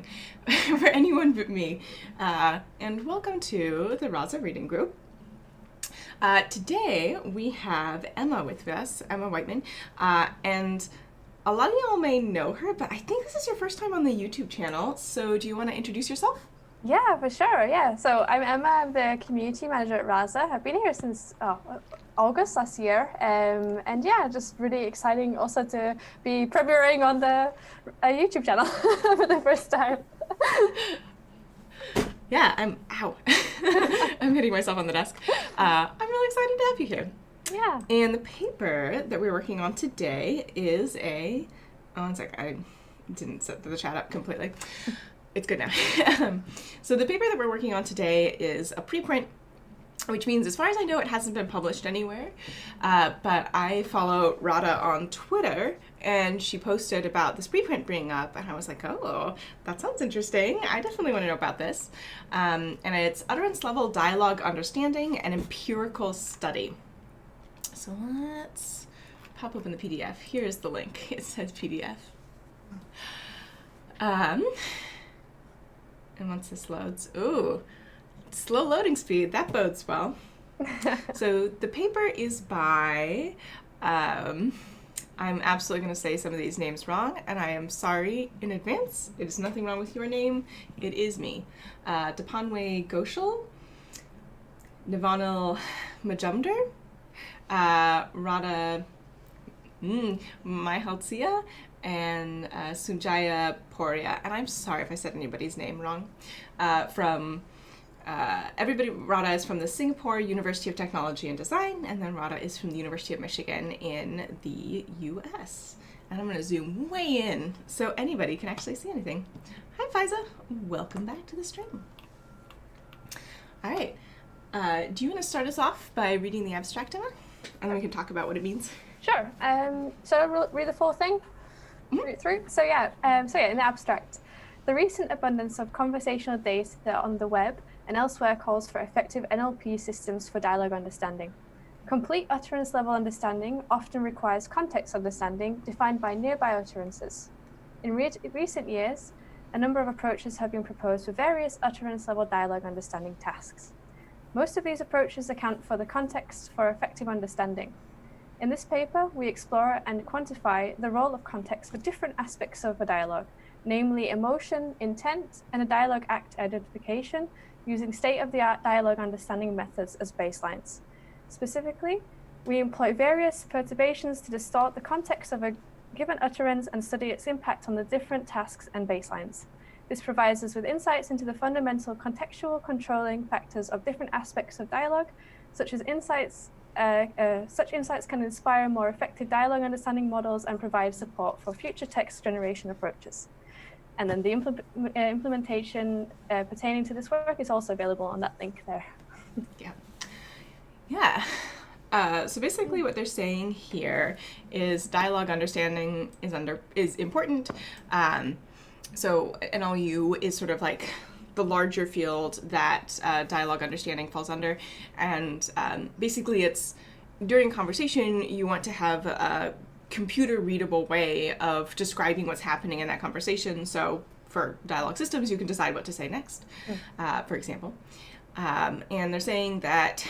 for anyone but me. And welcome to the Rasa reading group. Today we have Emma with us, Emma Whiteman, and a lot of y'all may know her, but I think this is your first time on the YouTube channel, so do you want to introduce yourself? Yeah, for sure. Yeah. So I'm Emma. I'm the community manager at Rasa. I've been here since August last year. And yeah, just really exciting also to be premiering on the YouTube channel for the first time. Yeah, I'm hitting myself on the desk. I'm really excited to have you here. Yeah. And the paper that we're working on today is one sec, I didn't set the chat up completely. It's good now. So the paper that we're working on today is a preprint, which means, as far as I know, it hasn't been published anywhere. But I follow Rada on Twitter, and she posted about this preprint being up, and I was like, oh, that sounds interesting. I definitely want to know about this. And it's Utterance-level dialogue understanding and empirical study. So let's pop open the PDF. Here's the link. It says PDF. And once this loads, ooh, slow loading speed, that bodes well. So the paper is by, I'm absolutely going to say some of these names wrong, and I am sorry in advance. It is nothing wrong with your name. It is me. Deepanway Ghosal, Navonil Majumder, Rada Mihalcea, and Soujanya Poria. And I'm sorry if I said anybody's name wrong. Everybody, Rada is from the Singapore University of Technology and Design, and then Rada is from the University of Michigan in the US. And I'm going to zoom way in so anybody can actually see anything. Hi, Faiza. Welcome back to the stream. All right. Do you want to start us off by reading the abstract, Emma? And then we can talk about what it means. Sure. So I'll read the full thing. Read it through. So yeah, in the abstract, the recent abundance of conversational data on the web and elsewhere calls for effective NLP systems for dialogue understanding. Complete utterance-level understanding often requires context understanding defined by nearby utterances. In recent years, a number of approaches have been proposed for various utterance-level dialogue understanding tasks. Most of these approaches account for the context for effective understanding. In this paper, we explore and quantify the role of context for different aspects of a dialogue, namely emotion, intent, and a dialogue act identification, using state-of-the-art dialogue understanding methods as baselines. Specifically, we employ various perturbations to distort the context of a given utterance and study its impact on the different tasks and baselines. This provides us with insights into the fundamental contextual controlling factors of different aspects of dialogue, such insights can inspire more effective dialogue understanding models and provide support for future text generation approaches. And then the implementation pertaining to this work is also available on that link there. Yeah. So basically what they're saying here is dialogue understanding is important. So NLU is sort of like the larger field that dialogue understanding falls under. And basically it's, during conversation, you want to have a computer readable way of describing what's happening in that conversation. So for dialogue systems, you can decide what to say next, for example. And they're saying that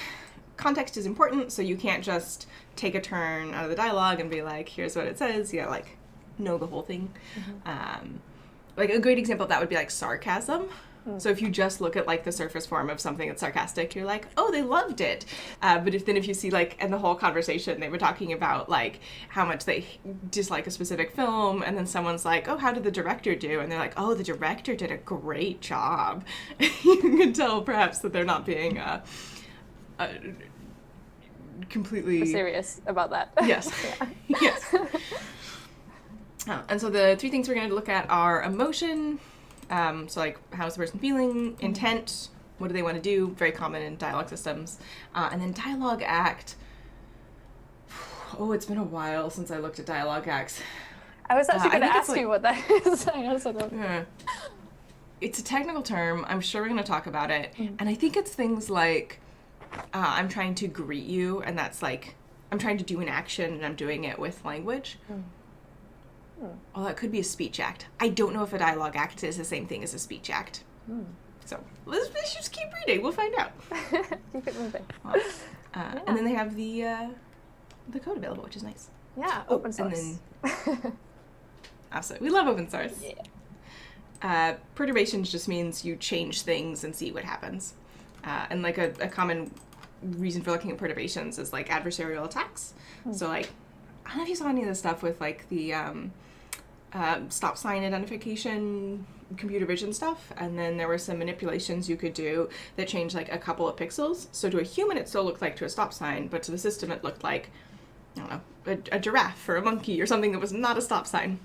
context is important, so you can't just take a turn out of the dialogue and be like, here's what it says. You gotta like know the whole thing. Like a great example of that would be like sarcasm. So if you just look at like the surface form of something that's sarcastic, you're like, oh, they loved it. But if you see like in the whole conversation, they were talking about like how much they dislike a specific film, and then someone's like, oh, how did the director do? And they're like, oh, the director did a great job. You can tell perhaps that they're not being completely serious about that. Yes. Yes. And so the three things we're going to look at are emotion. So like, how's the person feeling? Intent, what do they want to do? Very common in dialogue systems. And then dialogue act. Oh, it's been a while since I looked at dialogue acts. I was actually going to ask you what that is. I also don't. It's a technical term. I'm sure we're going to talk about it. And I think it's things like, I'm trying to greet you, and that's like, I'm trying to do an action and I'm doing it with language. Well, that could be a speech act. I don't know if a dialogue act is the same thing as a speech act. So let's just keep reading. We'll find out. Keep it moving. Well, and then they have the code available, which is nice. Yeah, open source. And then, absolutely, we love open source. Yeah. Perturbations just means you change things and see what happens. And like a common reason for looking at perturbations is like adversarial attacks. So like, I don't know if you saw any of this stuff with like the stop sign identification computer vision stuff, and then there were some manipulations you could do that changed like a couple of pixels. So to a human it still looked like to a stop sign, but to the system it looked like, I don't know, a giraffe or a monkey or something that was not a stop sign,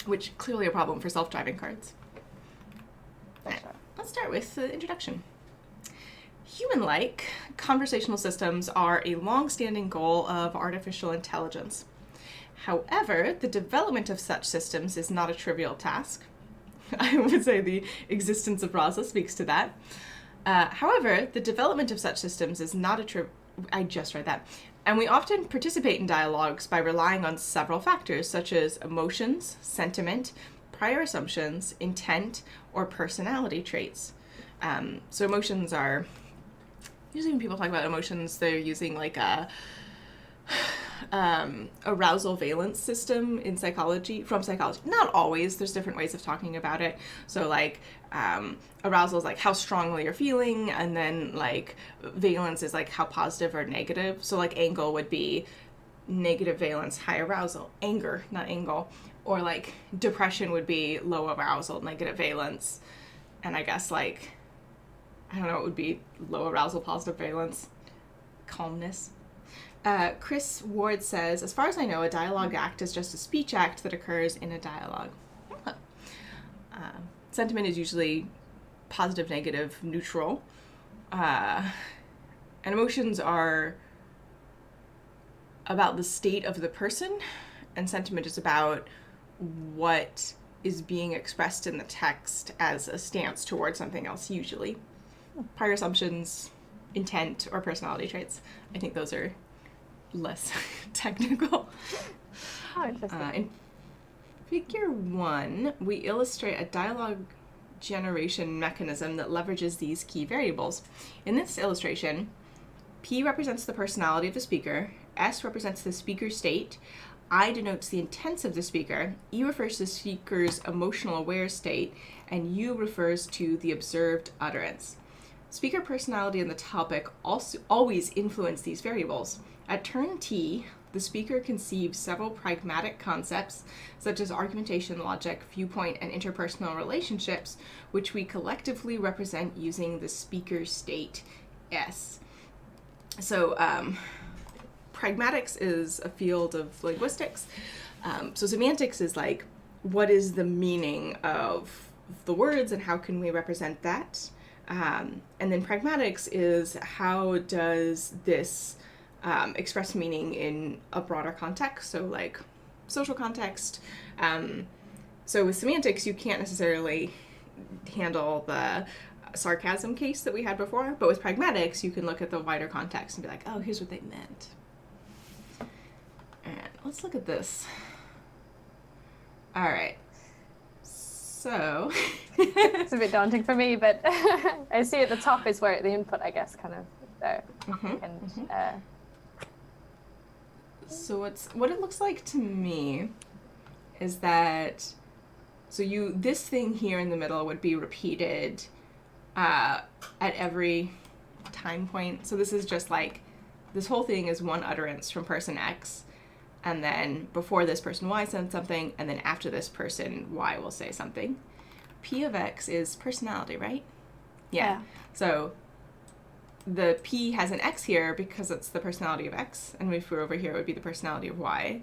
which clearly a problem for self-driving cars. Right, let's start with the introduction. Human-like conversational systems are a long-standing goal of artificial intelligence. However, the development of such systems is not a trivial task. I would say the existence of Rasa speaks to that. However, the development of such systems is not I just read that. And we often participate in dialogues by relying on several factors, such as emotions, sentiment, prior assumptions, intent, or personality traits. So emotions are, usually when people talk about emotions, they're using like a arousal valence system in psychology, from psychology. Not always, there's different ways of talking about it. So like arousal is like how strongly you're feeling, and then like valence is like how positive or negative. So like angle would be negative valence, high arousal. Anger, not angle. Or like depression would be low arousal, negative valence. And I guess like, I don't know, it would be low arousal, positive valence. Calmness. Chris Ward says, as far as I know, a dialogue act is just a speech act that occurs in a dialogue. Sentiment is usually positive, negative, neutral. And emotions are about the state of the person, and sentiment is about what is being expressed in the text as a stance towards something else, usually. Prior assumptions, intent, or personality traits. I think those are less technical. Oh, interesting. In figure 1, we illustrate a dialogue generation mechanism that leverages these key variables. In this illustration, P represents the personality of the speaker, S represents the speaker state, I denotes the intents of the speaker, E refers to the speaker's emotional aware state, and U refers to the observed utterance. Speaker personality and the topic also always influence these variables. At turn T, the speaker conceives several pragmatic concepts, such as argumentation, logic, viewpoint, and interpersonal relationships, which we collectively represent using the speaker state, S. So, pragmatics is a field of linguistics. So semantics is like, what is the meaning of the words and how can we represent that? And then pragmatics is how does this express meaning in a broader context, so like social context. So with semantics, you can't necessarily handle the sarcasm case that we had before, but with pragmatics, you can look at the wider context and be like, oh, here's what they meant. And let's look at this. All right. So it's a bit daunting for me, but I see at the top is where the input, I guess, kind of there. So what it looks like to me is that this thing here in the middle would be repeated at every time point. So this is just like, this whole thing is one utterance from person X, and then before this person Y said something, and then after this person Y will say something. P of X is personality, right? Yeah. So the P has an X here because it's the personality of X, and if we were over here, it would be the personality of Y.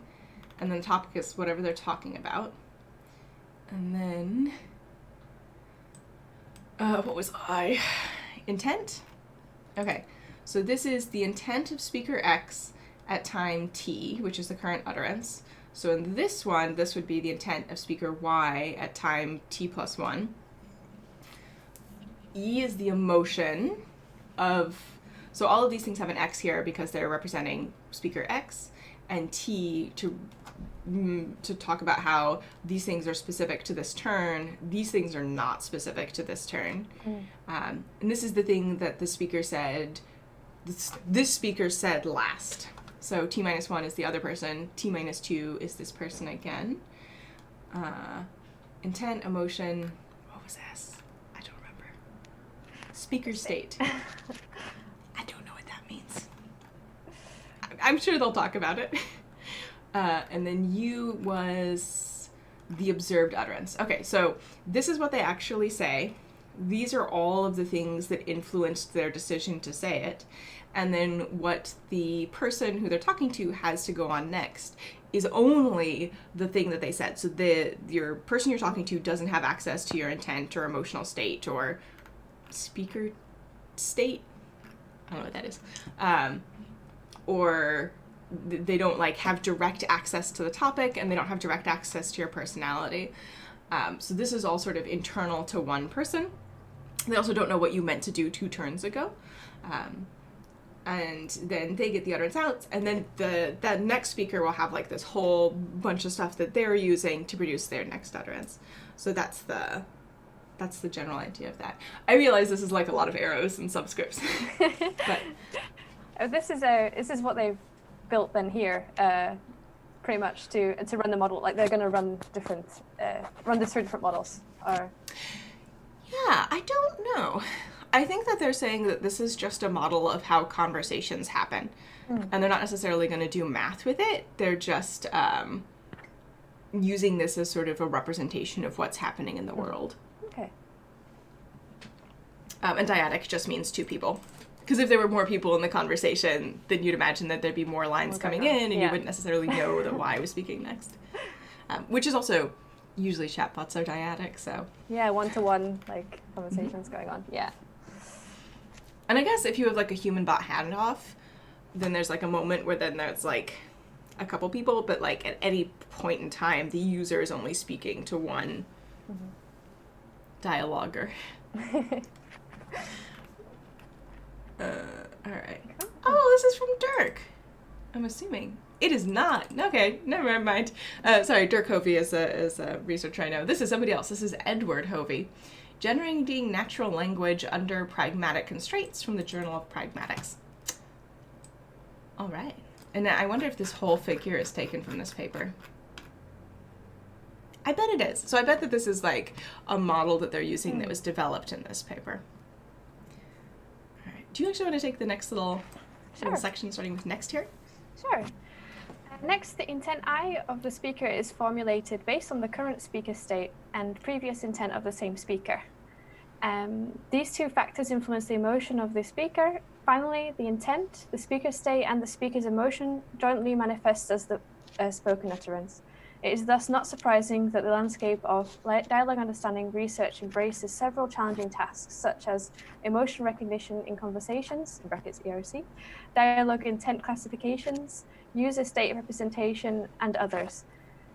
And then the topic is whatever they're talking about. And then, what was I? Intent? Okay, so this is the intent of speaker X at time T, which is the current utterance. So in this one, this would be the intent of speaker Y at time T plus 1. E is the emotion of, so all of these things have an X here because they're representing speaker X, and T to talk about how these things are specific to this turn, these things are not specific to this turn. And this is the thing that the speaker said, this speaker said last. So T-1 is the other person, T-2 is this person again. Intent, emotion, what was this? I don't remember. Speaker state. I don't know what that means. I'm sure they'll talk about it. And then U was the observed utterance. Okay, so this is what they actually say. These are all of the things that influenced their decision to say it. And then what the person who they're talking to has to go on next is only the thing that they said. So your person you're talking to doesn't have access to your intent or emotional state or speaker state. I don't know what that is. Or they don't like have direct access to the topic, and they don't have direct access to your personality. So this is all sort of internal to one person. They also don't know what you meant to do 2 turns ago. And then they get the utterance out, and then that next speaker will have like this whole bunch of stuff that they're using to produce their next utterance. So that's the general idea of that. I realize this is like a lot of arrows and subscripts. But this is what they've built then here, pretty much to run the model. Like they're going to run this through different models. Or yeah, I don't know. I think that they're saying that this is just a model of how conversations happen, and they're not necessarily going to do math with it. They're just using this as sort of a representation of what's happening in the world. Okay. And dyadic just means 2 people. Because if there were more people in the conversation, then you'd imagine that there'd be more lines coming in, and you wouldn't necessarily know that Y was speaking next. Which is also, usually chatbots are dyadic, so. Yeah, one-to-one, like, conversations going on, yeah. And I guess if you have, like, a human bot handoff, then there's, like, a moment where then there's, like, a couple people, but, like, at any point in time, the user is only speaking to one dialoguer. Alright. Oh, this is from Dirk. I'm assuming. It is not. Okay, never mind. Sorry, Dirk Hovey is a researcher I know. This is somebody else. This is Edward Hovey. Generating Natural Language Under Pragmatic Constraints from the Journal of Pragmatics. Alright. And I wonder if this whole figure is taken from this paper. I bet it is. So I bet that this is like a model that they're using that was developed in this paper. Do you actually want to take the next little section starting with next here? Sure. Next, the intent I of the speaker is formulated based on the current speaker state and previous intent of the same speaker. These 2 factors influence the emotion of the speaker. Finally, the intent, the speaker state, and the speaker's emotion jointly manifest as the spoken utterance. It is thus not surprising that the landscape of dialogue understanding research embraces several challenging tasks, such as emotion recognition in conversations, in brackets ERC, dialogue intent classifications, user state representation, and others.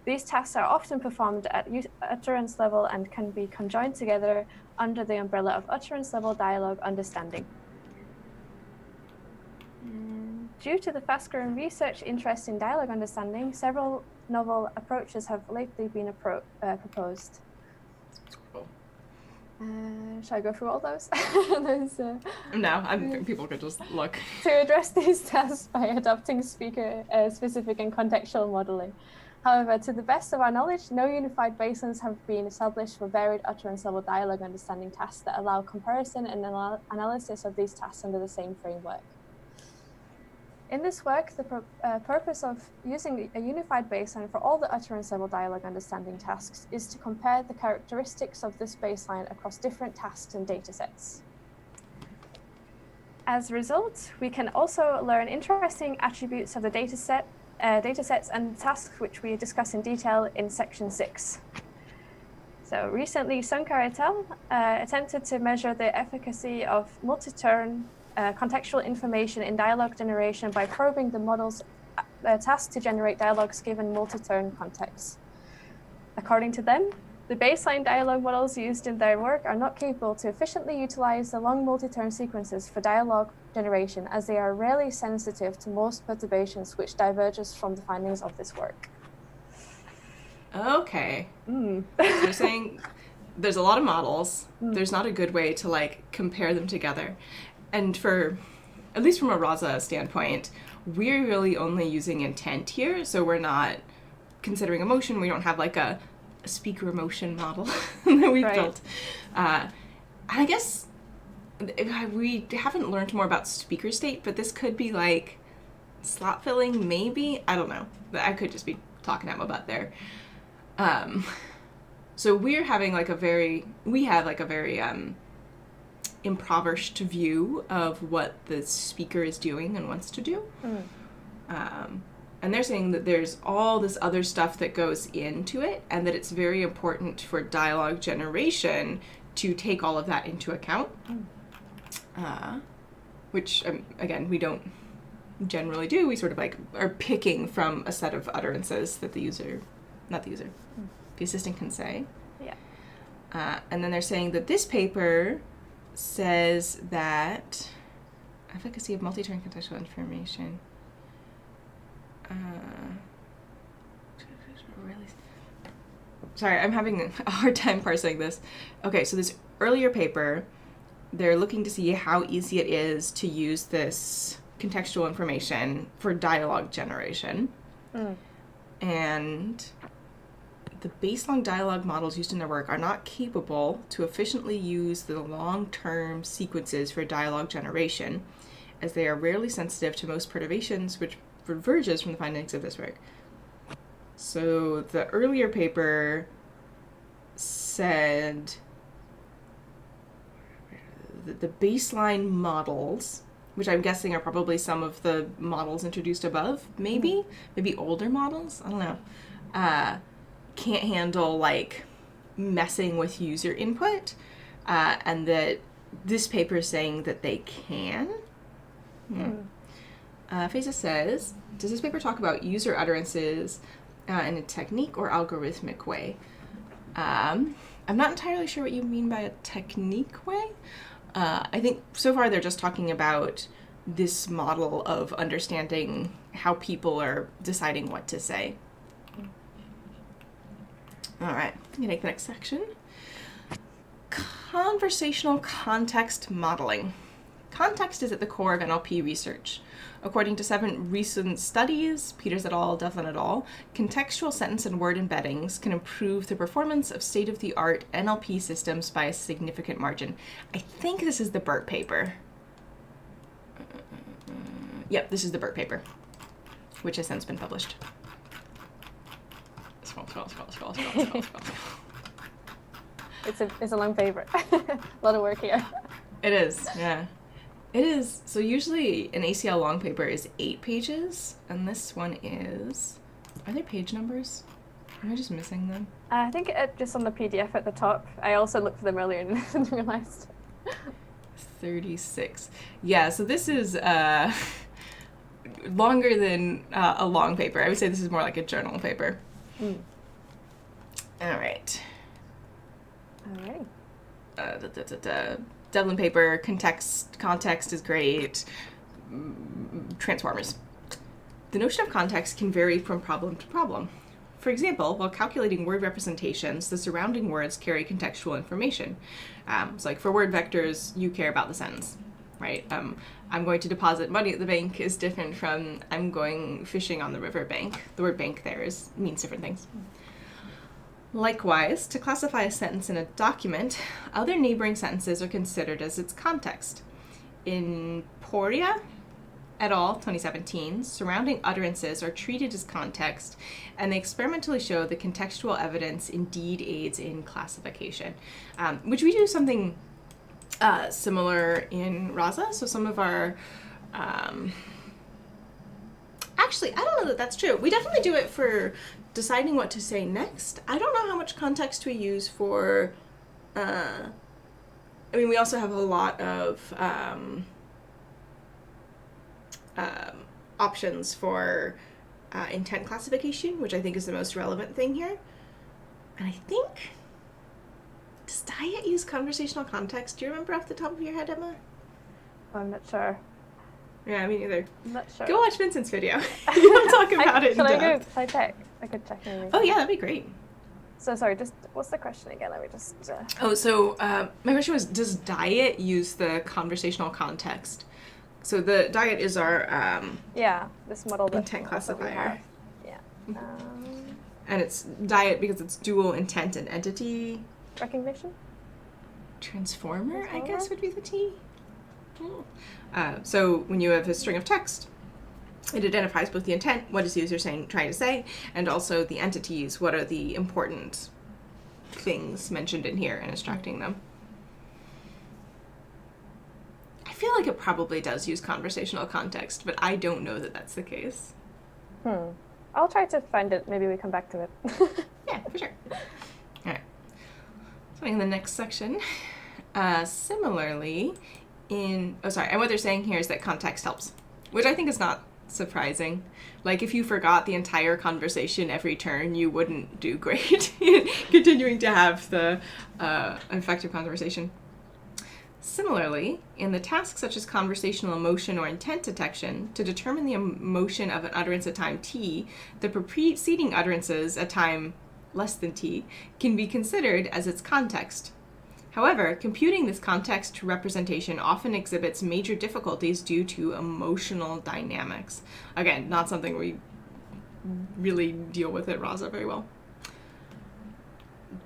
These tasks are often performed at utterance level and can be conjoined together under the umbrella of utterance-level dialogue understanding. Due to the fast-growing research interest in dialogue understanding, several novel approaches have lately been proposed. Cool. Shall I go through all those? No, people could just look. To address these tasks by adopting speaker-specific and contextual modeling. However, to the best of our knowledge, no unified baselines have been established for varied utterance-level dialogue understanding tasks that allow comparison and analysis of these tasks under the same framework. In this work, the purpose of using a unified baseline for all the utterance-level dialogue understanding tasks is to compare the characteristics of this baseline across different tasks and datasets. As a result, we can also learn interesting attributes of the datasets and tasks which we discuss in detail in section 6. So recently, Sunkar et al. Attempted to measure the efficacy of multi-turn contextual information in dialogue generation by probing the model's task to generate dialogues given multi-turn contexts. According to them, The baseline dialogue models used in their work are not capable to efficiently utilize the long multi-turn sequences for dialogue generation, as they are rarely sensitive to most perturbations, which diverges from the findings of this work. Okay. So they're saying there's a lot of models. There's not a good way to, like, compare them together. And for, at least from a Rasa standpoint, we're really only using intent here, so we're not considering emotion. We don't have, like, a speaker emotion model that we've built. I guess we haven't learned more about speaker state, but this could be, like, slot filling, maybe? I don't know. I could just be talking out my butt there. So we're having, like, a very impoverished view of what the speaker is doing and wants to do. And they're saying that there's all this other stuff that goes into it, and that it's very important for dialogue generation to take all of that into account. Which, again, we don't generally do. We sort of, like, are picking from a set of utterances that the assistant can say. Yeah. And then they're saying that this paper says that efficacy of multi-turn contextual information. Sorry, I'm having a hard time parsing this. Okay, so this earlier paper, they're looking to see how easy it is to use this contextual information for dialogue generation. And the baseline dialogue models used in their work are not capable to efficiently use the long-term sequences for dialogue generation, as they are rarely sensitive to most perturbations, which diverges from the findings of this work. So the earlier paper said that the baseline models, which I'm guessing are probably some of the models introduced above, maybe older models, I don't know, can't handle, like, messing with user input, and that this paper is saying that they can. Feza says, does this paper talk about user utterances in a technique or algorithmic way? I'm not entirely sure what you mean by a technique way. I think so far they're just talking about this model of understanding how people are deciding what to say. All right, I'm gonna take the next section. Conversational context modeling. Context is at the core of NLP research. According to 7 recent studies, Peters et al., Devlin et al., contextual sentence and word embeddings can improve the performance of state-of-the-art NLP systems by a significant margin. I think this is the Burt paper. Yep, this is the Burt paper, which has since been published. Scroll. It's a long paper. A lot of work here. It is, yeah. It is. So usually an ACL long paper is 8 pages, and this one is... Are there page numbers? Am I just missing them? I think it's just on the PDF at the top. I also looked for them earlier and realized. 36. Yeah, so this is longer than a long paper. I would say this is more like a journal paper. All right. Devlin paper, context is great. Transformers. The notion of context can vary from problem to problem. For example, while calculating word representations, the surrounding words carry contextual information. So like for word vectors, you care about the sentence, right? I'm going to deposit money at the bank is different from I'm going fishing on the river bank. The word bank there means different things. Likewise, to classify a sentence in a document, other neighboring sentences are considered as its context. In Poria et al., 2017, surrounding utterances are treated as context, and they experimentally show that contextual evidence indeed aids in classification, which we do something similar in Rasa. So some of our... Actually, I don't know that that's true. We definitely do it for deciding what to say next. I don't know how much context we use for... I mean, we also have a lot of options for intent classification, which I think is the most relevant thing here. And I think Does diet use conversational context? Do you remember off the top of your head, Emma? I'm not sure. Yeah, me neither. I'm not sure. Go watch Vincent's video. He'll talk about it in depth. Should I check? I could check maybe. Oh yeah, that'd be great. So sorry, just what's the question again? Let me just... My question was, does diet use the conversational context? So the diet is our this model intent classifier. Yeah. And it's diet because it's dual intent and entity. Recognition? Transformer, I guess would be the T. So when you have a string of text, it identifies both the intent, what is the user trying to say, and also the entities, what are the important things mentioned in here, and extracting them. I feel like it probably does use conversational context, but I don't know that that's the case. I'll try to find it. Maybe we come back to it. Yeah, for sure. All right. So in the next section, similarly, and what they're saying here is that context helps, which I think is not surprising. Like, if you forgot the entire conversation every turn, you wouldn't do great in continuing to have the effective conversation. Similarly, in the tasks such as conversational emotion or intent detection, to determine the emotion of an utterance at time t, the preceding utterances at time less than t can be considered as its context. However, computing this context representation often exhibits major difficulties due to emotional dynamics. Again, not something we really deal with at Rasa very well.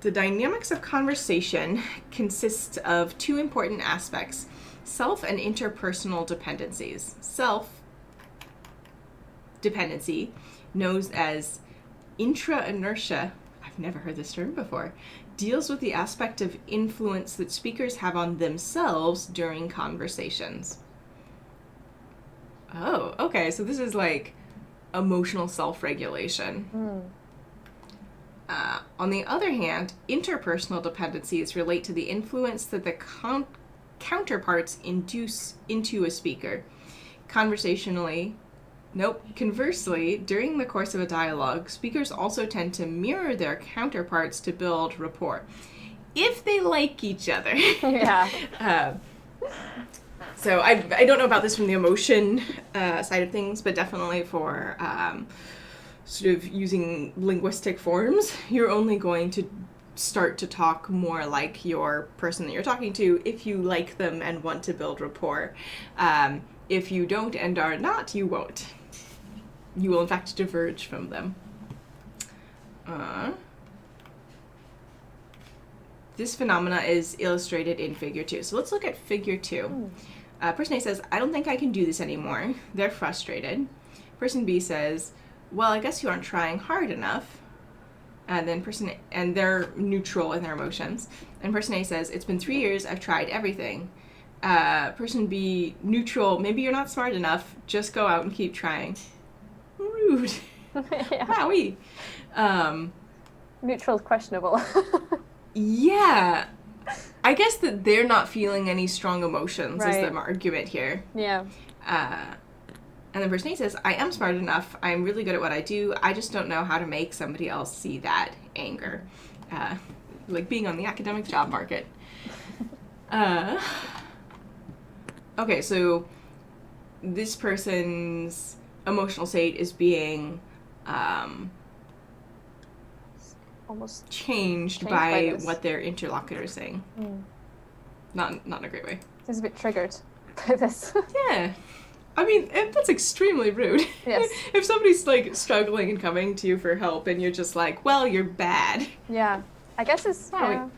The dynamics of conversation consists of two important aspects: self and interpersonal dependencies. Self-dependency, known as intra-inertia, I've never heard this term before, deals with the aspect of influence that speakers have on themselves during conversations. Oh, okay, so this is like emotional self-regulation. On the other hand, interpersonal dependencies relate to the influence that the counterparts induce into a speaker. Conversely, during the course of a dialogue, speakers also tend to mirror their counterparts to build rapport, if they like each other. Yeah. So I don't know about this from the emotion side of things, but definitely for sort of using linguistic forms, you're only going to start to talk more like your person that you're talking to if you like them and want to build rapport. If you don't and are not, you won't. You will, in fact, diverge from them. This phenomena is illustrated in Figure 2. So let's look at Figure 2. Person A says, I don't think I can do this anymore. They're frustrated. Person B says, well, I guess you aren't trying hard enough. And then they're neutral in their emotions. And person A says, it's been 3 years, I've tried everything. Person B, neutral, maybe you're not smart enough, just go out and keep trying. Rude. Yeah. Wowee. Neutral is questionable. Yeah. I guess that they're not feeling any strong emotions is Right. the argument here. Yeah. And then person A says, I am smart enough, I'm really good at what I do, I just don't know how to make somebody else see that anger. Like being on the academic job market. Okay, so this person's emotional state is being Almost changed by this. what their interlocutor is saying. Not in a great way. He's a bit triggered by this. Yeah. I mean, that's extremely rude. Yes. If somebody's, like, struggling and coming to you for help and you're just like, well, you're bad. Yeah. I guess it's Wow.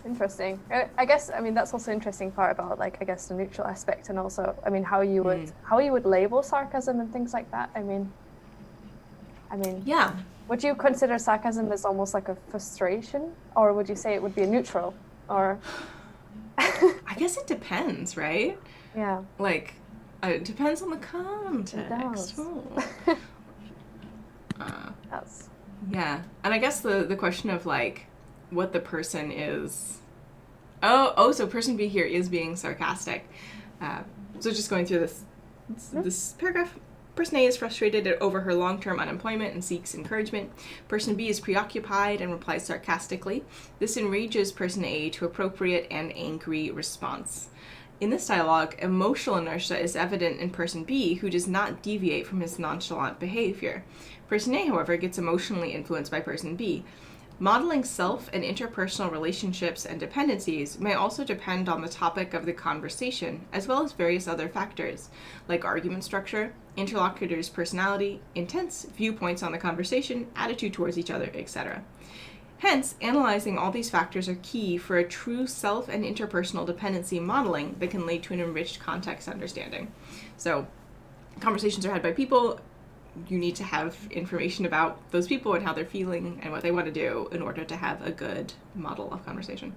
interesting. I guess, I mean, that's also an interesting part about, like, I guess the neutral aspect and also, I mean, how you would label sarcasm and things like that. I mean, Yeah. would you consider sarcasm as almost like a frustration? Or would you say it would be a neutral? Or... I guess it depends, right? Yeah. Like, it depends on the context. It does. That's... Yeah. And I guess the question of, like, what the person is... So person B here is being sarcastic. So just going through this paragraph. Person A is frustrated over her long-term unemployment and seeks encouragement. Person B is preoccupied and replies sarcastically. This enrages person A to appropriate and angry response. In this dialogue, emotional inertia is evident in person B, who does not deviate from his nonchalant behavior. Person A, however, gets emotionally influenced by person B. Modeling self and interpersonal relationships and dependencies may also depend on the topic of the conversation, as well as various other factors, like argument structure, interlocutor's personality, intense viewpoints on the conversation, attitude towards each other, etc. Hence, analyzing all these factors are key for a true self and interpersonal dependency modeling that can lead to an enriched context understanding. So, conversations are had by people. You need to have information about those people and how they're feeling and what they want to do in order to have a good model of conversation.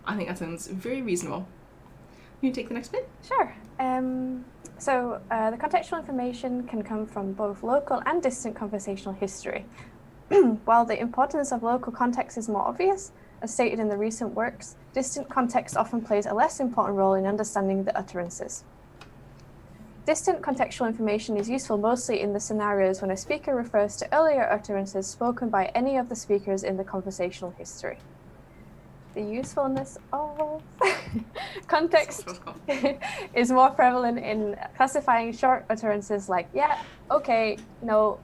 I think that sounds very reasonable. You take the next bit? Sure. The contextual information can come from both local and distant conversational history. While the importance of local context is more obvious, as stated in the recent works, distant context often plays a less important role in understanding the utterances. Distant contextual information is useful mostly in the scenarios when a speaker refers to earlier utterances spoken by any of the speakers in the conversational history. The usefulness of context is more prevalent in classifying short utterances like yeah, okay, no,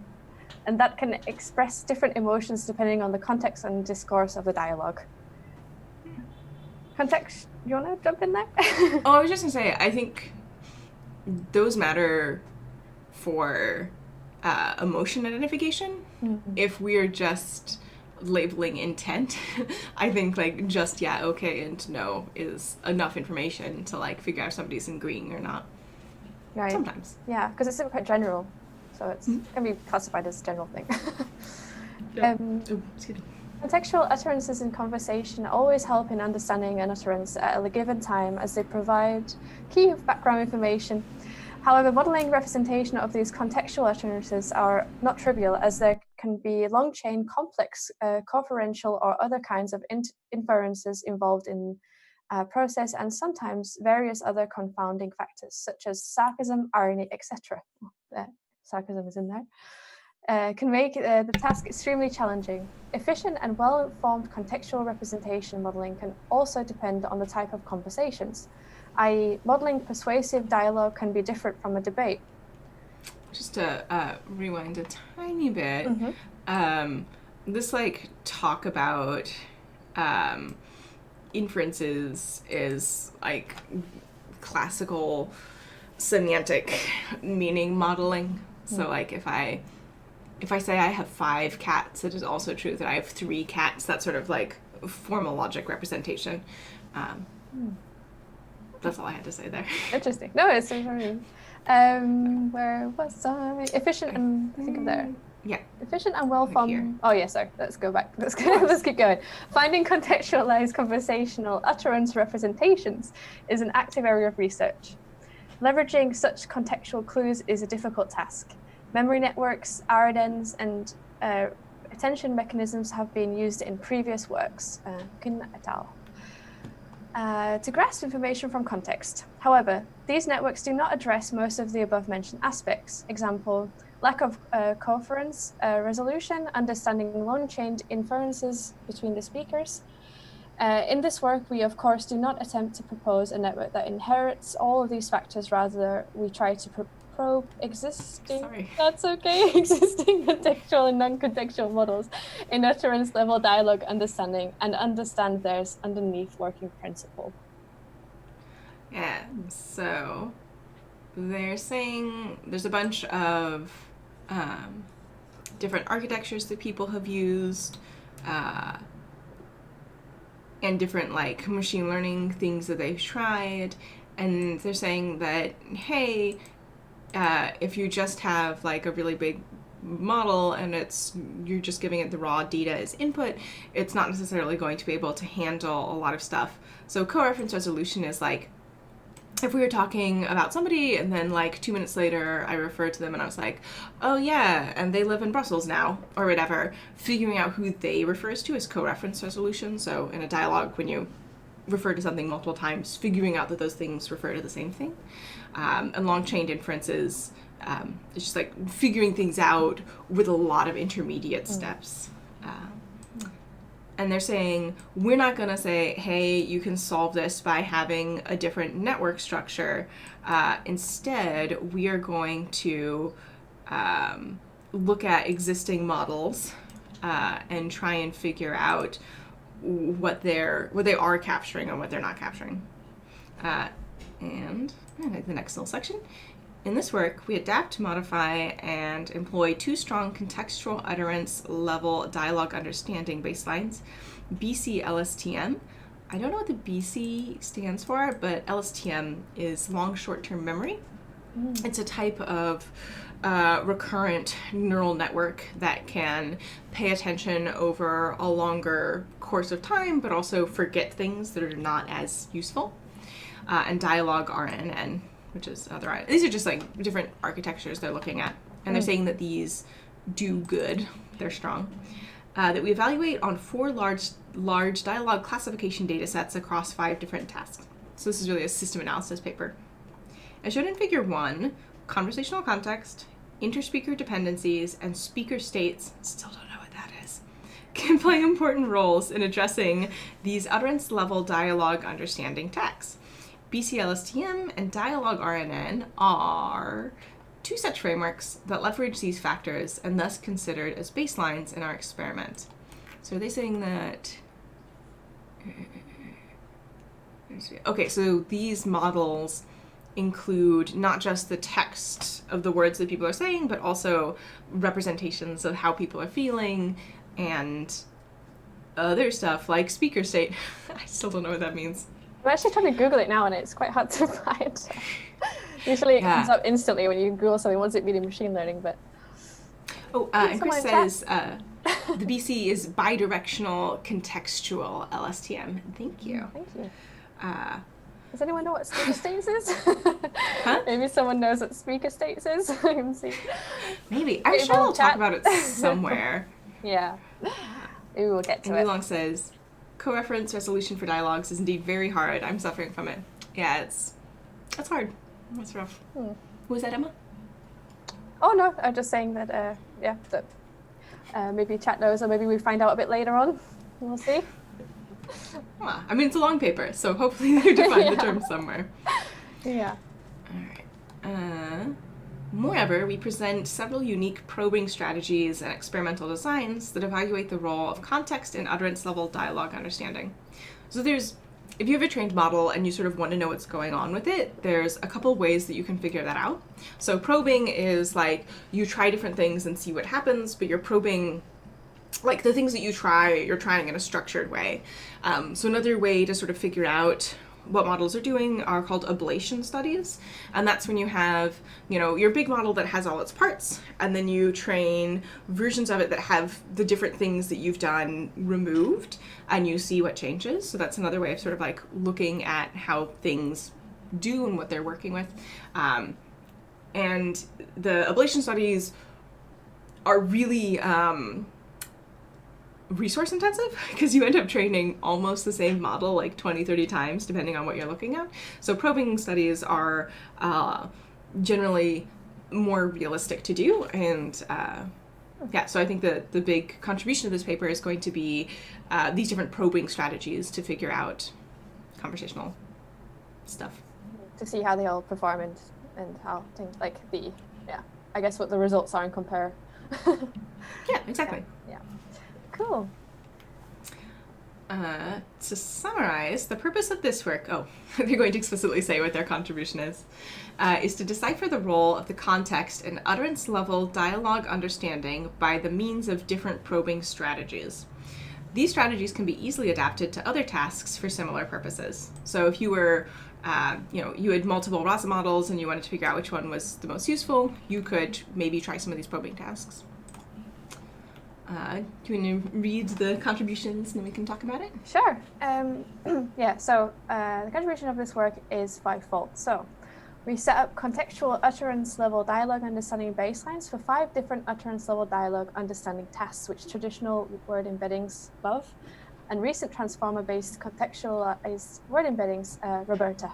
and that can express different emotions depending on the context and discourse of the dialogue. Context, you want to jump in there? I was just going to say, I think those matter for emotion identification. Mm-hmm. If we're just labeling intent, I think like just yeah, okay, and no is enough information to like figure out if somebody's agreeing or not. Right. Sometimes. Yeah, because it's quite general, so it's can be classified as a general thing. Excuse me. Contextual utterances in conversation always help in understanding an utterance at a given time as they provide key background information. However, modeling representation of these contextual utterances are not trivial, as there can be long-chain, complex, coferential or other kinds of inferences involved in process, and sometimes various other confounding factors, such as sarcasm, irony, etc. Sarcasm is in there. Can make the task extremely challenging. Efficient and well-informed contextual representation modeling can also depend on the type of conversations, i.e. modeling persuasive dialogue can be different from a debate. Just to rewind a tiny bit, this like talk about inferences is like classical semantic meaning modeling. So like if I say I have 5 cats, it is also true that I have 3 cats. That's sort of like formal logic representation. That's all I had to say there. Interesting. No, it's very where was I? Efficient and I think I'm there. Yeah. Efficient and well-formed. Oh yeah, sorry. Let's go back. Let's keep going. Finding contextualized conversational utterance representations is an active area of research. Leveraging such contextual clues is a difficult task. Memory networks, RNNs, and attention mechanisms have been used in previous works, Kin et al., to grasp information from context. However, these networks do not address most of the above-mentioned aspects. Example, lack of coherence, resolution, understanding long-chain inferences between the speakers. In this work, we of course do not attempt to propose a network that inherits all of these factors. Rather, we try to probe existing contextual and non-contextual models in utterance-level dialogue understanding and understand theirs underneath working principle. Yeah, so they're saying there's a bunch of different architectures that people have used and different like machine learning things that they've tried, and they're saying that, hey, if you just have like a really big model and you're just giving it the raw data as input, it's not necessarily going to be able to handle a lot of stuff. So coreference resolution is like, if we were talking about somebody and then like 2 minutes later I referred to them and I was like, oh yeah, and they live in Brussels now, or whatever, figuring out who they refers to as coreference resolution. So in a dialogue, when you refer to something multiple times, figuring out that those things refer to the same thing. And long-chain inferences, it's just like figuring things out with a lot of intermediate steps. And they're saying, we're not going to say, hey, you can solve this by having a different network structure. Instead, we are going to look at existing models and try and figure out what they are capturing and what they're not capturing. And the next little section. In this work, we adapt, modify, and employ two strong contextual utterance-level dialogue understanding baselines, BC LSTM. I don't know what the BC stands for, but LSTM is long short-term memory. It's a type of recurrent neural network that can pay attention over a longer course of time, but also forget things that are not as useful. And dialogue RNN, which is other. These are just like different architectures they're looking at, and they're saying that these do good. They're strong. That we evaluate on 4 large dialogue classification data sets across 5 different tasks. So this is really a system analysis paper. As shown in Figure 1, conversational context, interspeaker dependencies, and speaker states, still don't know what that is, can play important roles in addressing these utterance-level dialogue understanding tasks. BCLSTM and Dialogue RNN are 2 such frameworks that leverage these factors and thus considered as baselines in our experiment. So are they saying that... Okay, so these models include not just the text of the words that people are saying, but also representations of how people are feeling and other stuff like speaker state. I still don't know what that means. I'm actually trying to Google it now, and it's quite hard to find. Usually it comes up instantly when you Google something. What's it mean in machine learning? But and Chris says the BC is bidirectional contextual LSTM. Thank you. Thank you. Does anyone know what speaker states is? Huh? Maybe someone knows what speaker states is. I can see. Maybe. I'm sure we'll talk about it somewhere. Yeah. Maybe we'll get to and it. Long says, co-reference resolution for dialogues is indeed very hard. I'm suffering from it. Yeah, it's hard. It's rough. Was that Emma? Oh no, I'm just saying that that maybe chat knows, or maybe we find out a bit later on. We'll see. Well, I mean, it's a long paper, so hopefully they define the term somewhere. Yeah. All right. Moreover, we present several unique probing strategies and experimental designs that evaluate the role of context and utterance-level dialogue understanding. So if you have a trained model and you sort of want to know what's going on with it, there's a couple ways that you can figure that out. So probing is like you try different things and see what happens, but you're probing, like the things that you're trying in a structured way. So another way to sort of figure out what models are doing are called ablation studies. And that's when you have, your big model that has all its parts, and then you train versions of it that have the different things that you've done removed, and you see what changes. So that's another way of sort of like looking at how things do and what they're working with. And the ablation studies are really resource intensive because you end up training almost the same model like 20-30 times depending on what you're looking at. So probing studies are generally more realistic to do, and so I think that the big contribution of this paper is going to be these different probing strategies to figure out conversational stuff, to see how they all perform and how things like I guess what the results are and compare. Yeah, exactly. Yeah. Cool. To summarize, the purpose of this work, they're going to explicitly say what their contribution is to decipher the role of the context and utterance-level dialogue understanding by the means of different probing strategies. These strategies can be easily adapted to other tasks for similar purposes. So if you were, you had multiple Rasa models and you wanted to figure out which one was the most useful, you could maybe try some of these probing tasks. Do you want to read the contributions and then we can talk about it? Sure. So the contribution of this work is fivefold. So we set up contextual utterance-level dialogue understanding baselines for 5 different utterance-level dialogue understanding tasks, which traditional word embeddings love. and recent transformer-based contextualized word embeddings, Roberta.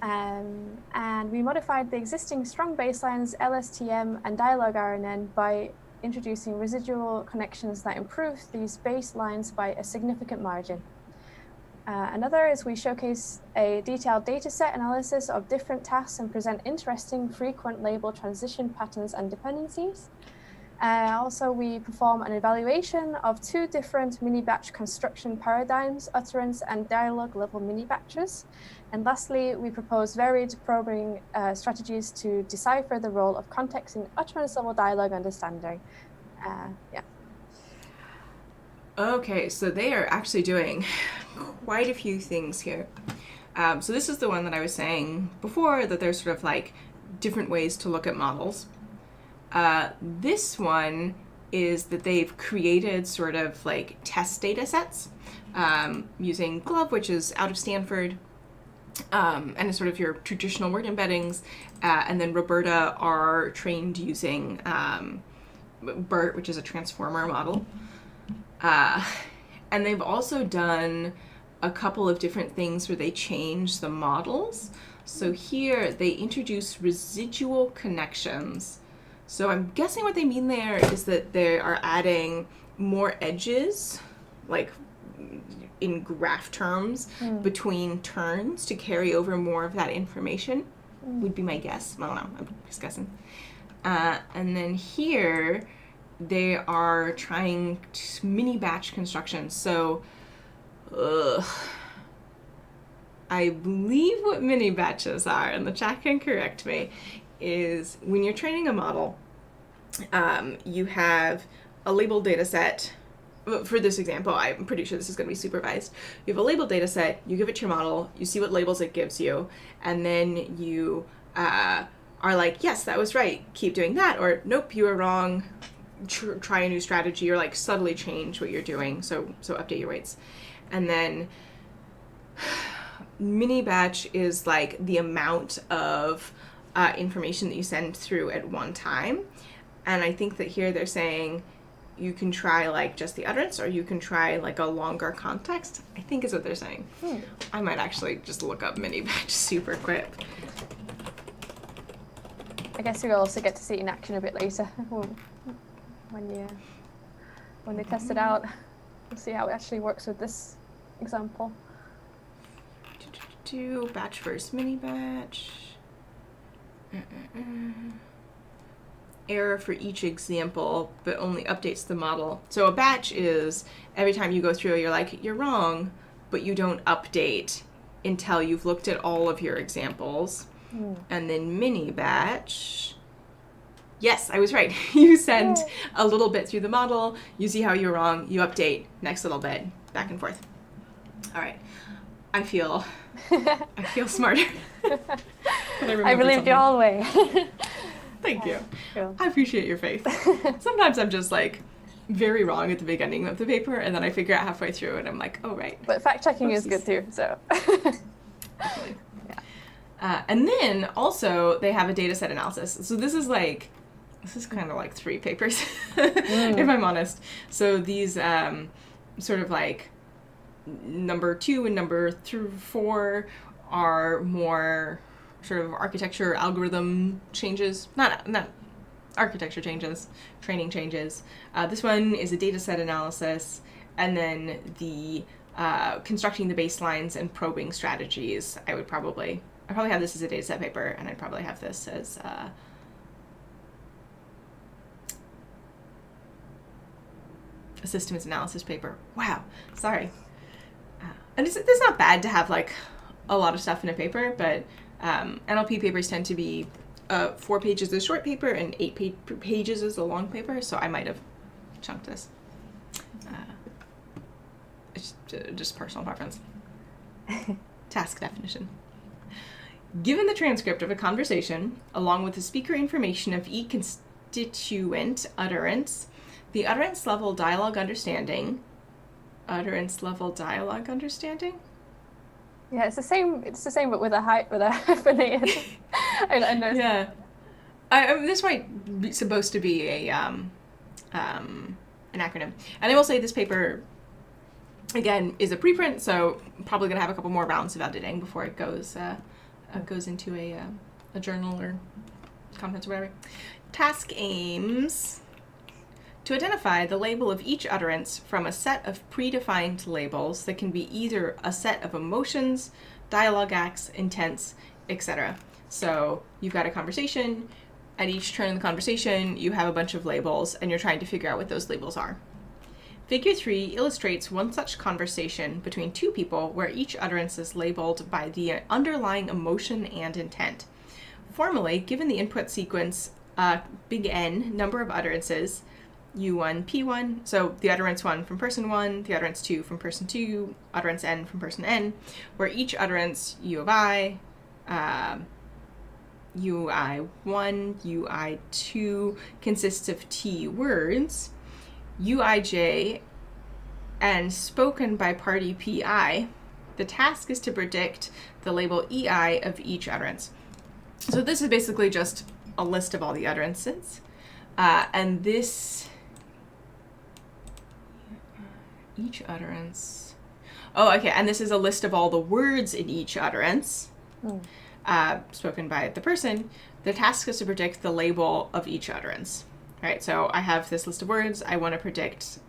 And we modified the existing strong baselines, LSTM, and dialogue RNN by introducing residual connections that improve these baselines by a significant margin. Another is we showcase a detailed dataset analysis of different tasks and present interesting frequent label transition patterns and dependencies. Also, we perform an evaluation of 2 different mini-batch construction paradigms, utterance and dialogue level mini-batches. And lastly, we propose varied probing strategies to decipher the role of context in utterance level dialogue understanding. Yeah. Okay, so they are actually doing quite a few things here. So this is the one that I was saying before, that there's sort of like different ways to look at models. This one is that they've created sort of like test data sets using GloVe, which is out of Stanford, and is sort of your traditional word embeddings. And then Roberta are trained using BERT, which is a transformer model. And they've also done a couple of different things where they change the models. So here they introduce residual connections. So I'm guessing what they mean there is that they are adding more edges, like in graph terms, between turns to carry over more of that information, would be my guess. I don't know, I'm just guessing. And then here they are trying mini batch construction. So I believe what mini batches are, and the chat can correct me, is when you're training a model, you have a labeled data set. For this example, I'm pretty sure this is going to be supervised. You have a labeled data set, you give it to your model, you see what labels it gives you, and then you are like, yes, that was right, keep doing that, or nope, you were wrong, try a new strategy, or like subtly change what you're doing, so update your weights. And then mini batch is like the amount of information that you send through at one time. And I think that here they're saying you can try like just the utterance, or you can try like a longer context, I think is what they're saying. I might actually just look up mini batch super quick. I guess we'll also get to see it in action a bit later when they test it out. We'll see how it actually works with this example. Do batch first, mini batch. Error for each example, but only updates the model. So a batch is every time you go through, you're like, you're wrong, but you don't update until you've looked at all of your examples. And then mini batch, yes, I was right. You send a little bit through the model, you see how you're wrong, you update, next little bit, back and forth. All right. I feel smarter. I believed you all the way. Thank you. Cool. I appreciate your faith. Sometimes I'm just like very wrong at the beginning of the paper, and then I figure out halfway through, and I'm like, oh, right. But fact checking is good too, so. Definitely. And then also they have a data set analysis. So this is kind of like 3 papers, if I'm honest. So these sort of like number 2 and number 4 are more sort of architecture algorithm changes, not architecture changes, training changes. This one is a data set analysis, and then the constructing the baselines and probing strategies. I probably have this as a data set paper, and I'd probably have this as a systems analysis paper. Wow, sorry. And it's not bad to have like a lot of stuff in a paper, but NLP papers tend to be 4 pages is a short paper and 8 pages is a long paper, so I might have chunked this. It's just personal preference. Task definition. Given the transcript of a conversation, along with the speaker information of each constituent utterance, the utterance-level dialogue understanding. Utterance-level dialogue understanding? Yeah, it's the same, but with a hyphenated. I know. Yeah. This might be supposed to be a an acronym. And I will say this paper again, is a preprint, so probably going to have a couple more rounds of editing before it goes into a journal or conference or whatever. Task aims to identify the label of each utterance from a set of predefined labels that can be either a set of emotions, dialogue acts, intents, etc. So you've got a conversation. At each turn in the conversation, you have a bunch of labels, and you're trying to figure out what those labels are. Figure 3 illustrates one such conversation between two people where each utterance is labeled by the underlying emotion and intent. Formally, given the input sequence, big N, number of utterances, U1, P1, so the utterance 1 from person 1, the utterance 2 from person 2, utterance N from person N, where each utterance, U of I, UI1, UI2 consists of T words, UIJ, and spoken by party PI, the task is to predict the label EI of each utterance. So this is basically just a list of all the utterances. And this, each utterance, and this is a list of all the words in each utterance, spoken by the person. The task is to predict the label of each utterance. Right, so I have this list of words. I want to predict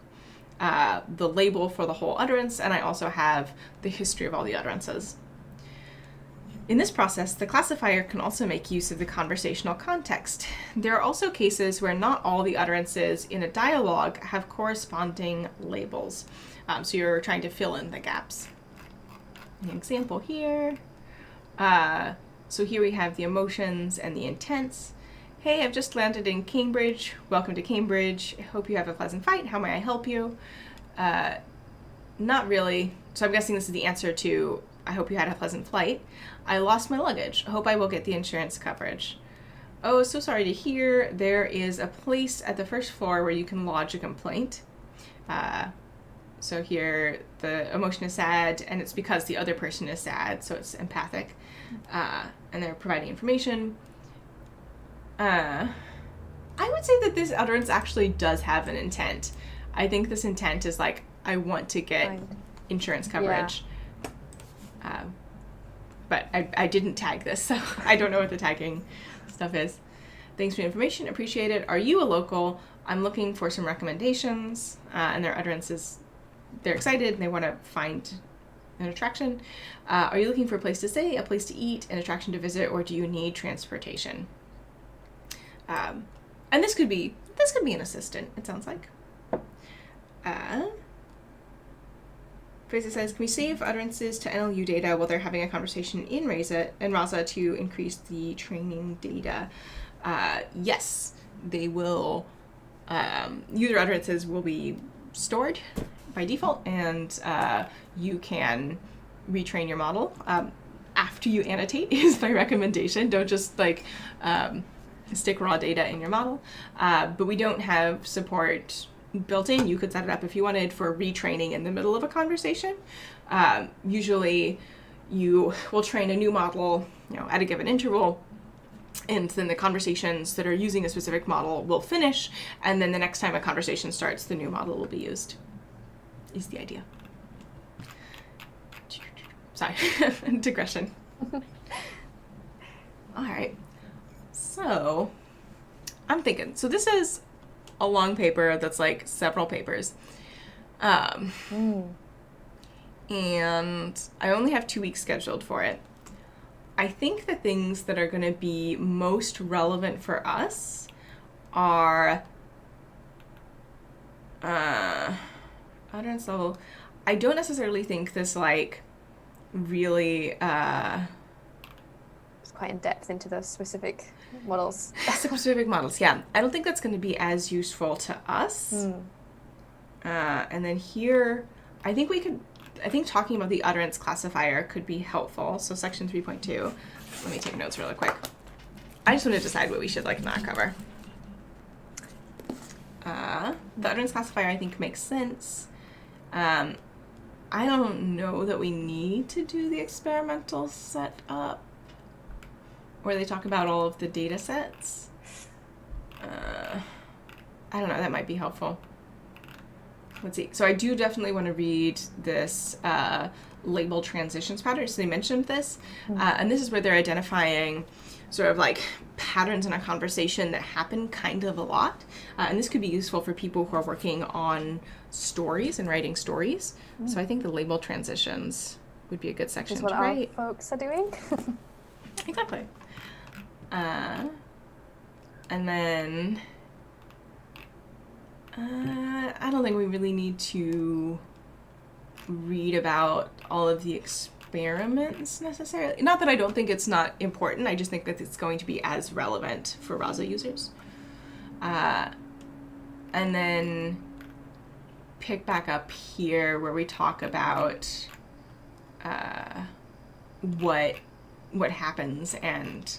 the label for the whole utterance, and I also have the history of all the utterances. In this process, the classifier can also make use of the conversational context. There are also cases where not all the utterances in a dialogue have corresponding labels. So you're trying to fill in the gaps. An example here. So here we have the emotions and the intents. Hey, I've just landed in Cambridge. Welcome to Cambridge. I hope you have a pleasant flight. How may I help you? Not really. So I'm guessing this is the answer to, I hope you had a pleasant flight. I lost my luggage. I hope I will get the insurance coverage. Oh, so sorry to hear. There is a place at the first floor where you can lodge a complaint. So here the emotion is sad, and it's because the other person is sad, so it's empathic. And they're providing information. I would say that this utterance actually does have an intent. I think this intent is like, I want to get insurance coverage. Yeah. But I didn't tag this, so I don't know what the tagging stuff is. Thanks for the information. Appreciate it. Are you a local? I'm looking for some recommendations. And their utterance is, they're excited and they want to find an attraction. Are you looking for a place to stay, a place to eat, an attraction to visit, or do you need transportation? And this could be an assistant, it sounds like. Fraser says, can we save utterances to NLU data while they're having a conversation in Rasa to increase the training data? Yes, they will. User utterances will be stored by default, and you can retrain your model after you annotate is my recommendation. Don't just stick raw data in your model. But we don't have support built in. You could set it up if you wanted for retraining in the middle of a conversation. Usually you will train a new model, at a given interval, and then the conversations that are using a specific model will finish, and then the next time a conversation starts, the new model will be used, is the idea. Sorry, digression. All right. So, I'm thinking, so this is a long paper that's like several papers. And I only have 2 weeks scheduled for it. I think the things that are going to be most relevant for us are Utterance-level. I don't necessarily think this really It's quite in depth into the specific models. Specific models, yeah. I don't think that's going to be as useful to us. And then here, I think talking about the utterance classifier could be helpful. So section 3.2. Let me take notes really quick. I just want to decide what we should not cover. The utterance classifier I think makes sense. I don't know that we need to do the experimental setup where they talk about all of the data sets. I don't know, that might be helpful. let's see. So I do definitely want to read this label transitions pattern. So they mentioned this, and this is where they're identifying sort of like patterns in a conversation that happen kind of a lot. And this could be useful for people who are working on stories and writing stories. So I think the label transitions would be a good section to write. Is what our folks are doing. Exactly. And then I don't think we really need to read about all of the experiments necessarily. Not that I don't think it's not important, I just think that it's going to be as relevant for Rasa users. And then pick back up here where we talk about what happens and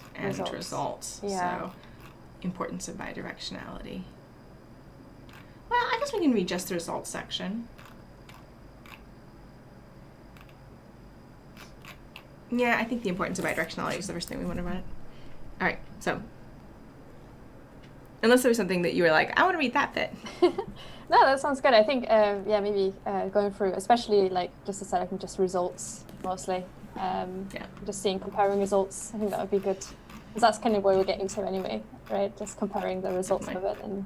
results. Yeah. So importance of bidirectionality. Well, I guess we can read just the results section. Yeah, I think the importance of bidirectionality is the first thing we want to run. All right, so unless there was something that you were like, I want to read that bit. No, that sounds good. I think, maybe going through, especially like just a set of just results mostly. Just comparing results. I think that would be good. Because that's kind of where we're getting to anyway, right? Just comparing the results of it and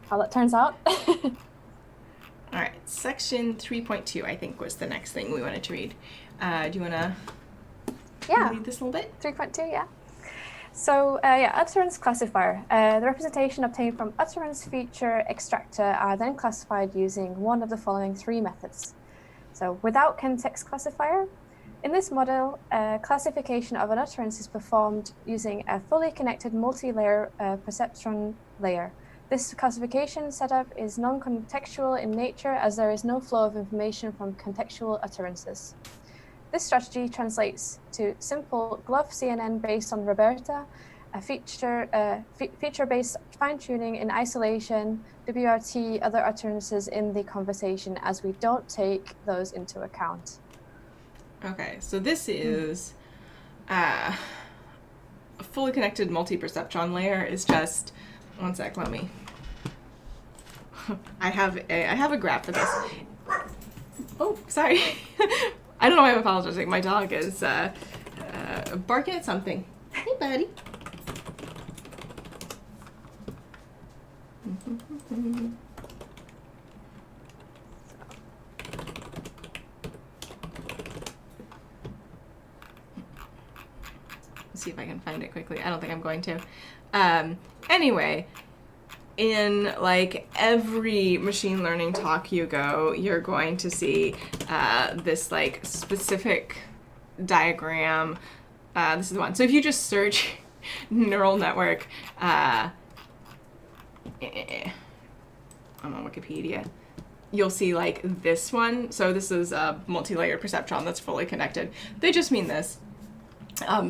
how that turns out. All right, section 3.2, I think, was the next thing we wanted to read. Do you want to read this a little bit? 3.2, yeah. So, utterance classifier. The representation obtained from utterance feature extractor are then classified using one of the following three methods. So, without context classifier. In this model, classification of an utterance is performed using a fully connected multi-layer perceptron layer. This classification setup is non-contextual in nature as there is no flow of information from contextual utterances. This strategy translates to simple glove CNN based on Roberta, a feature-based fine-tuning in isolation, WRT other utterances in the conversation as we don't take those into account. Okay, so this is a fully connected multi-perceptron layer is just, one sec, let me, I have a graph for this. Oh, sorry. I don't know why I'm apologizing. My dog is barking at something. Hey, buddy. See if I can find it quickly. I don't think I'm going to. Anyway, in like every machine learning talk you go, you're going to see this like specific diagram. This is the one. So if you just search neural network, I'm on Wikipedia, you'll see like this one. So this is a multi-layered perceptron that's fully connected. They just mean this.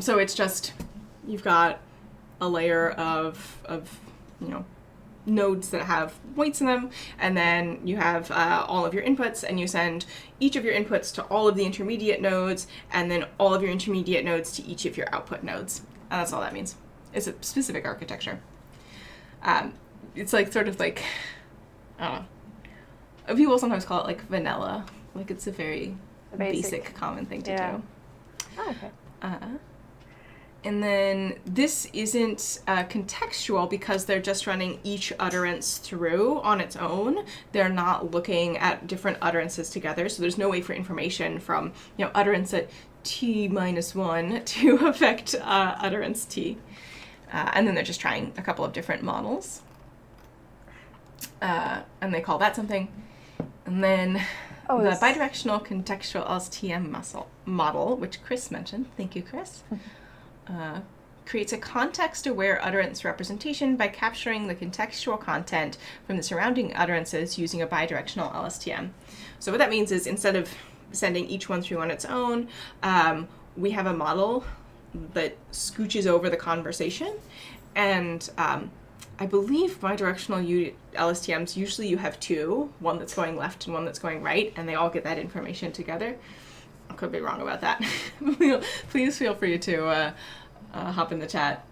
So it's just, you've got a layer of nodes that have weights in them, and then you have all of your inputs, and you send each of your inputs to all of the intermediate nodes, and then all of your intermediate nodes to each of your output nodes. And that's all that means. It's a specific architecture. It's like sort of like, I don't know. People sometimes call it like vanilla. Like it's a very basic common thing to do. Oh, okay. And then this isn't contextual because they're just running each utterance through on its own. They're not looking at different utterances together, so there's no way for information from utterance at t-1 to affect utterance t. And then they're just trying a couple of different models. And they call that something. And then the bidirectional contextual LSTM model, which Chris mentioned, thank you, Chris, creates a context-aware utterance representation by capturing the contextual content from the surrounding utterances using a bidirectional LSTM. So what that means is instead of sending each one through on its own, we have a model that scooches over the conversation, and I believe bidirectional LSTMs, usually you have two, one that's going left and one that's going right, and they all get that information together. I could be wrong about that. Please feel free to hop in the chat.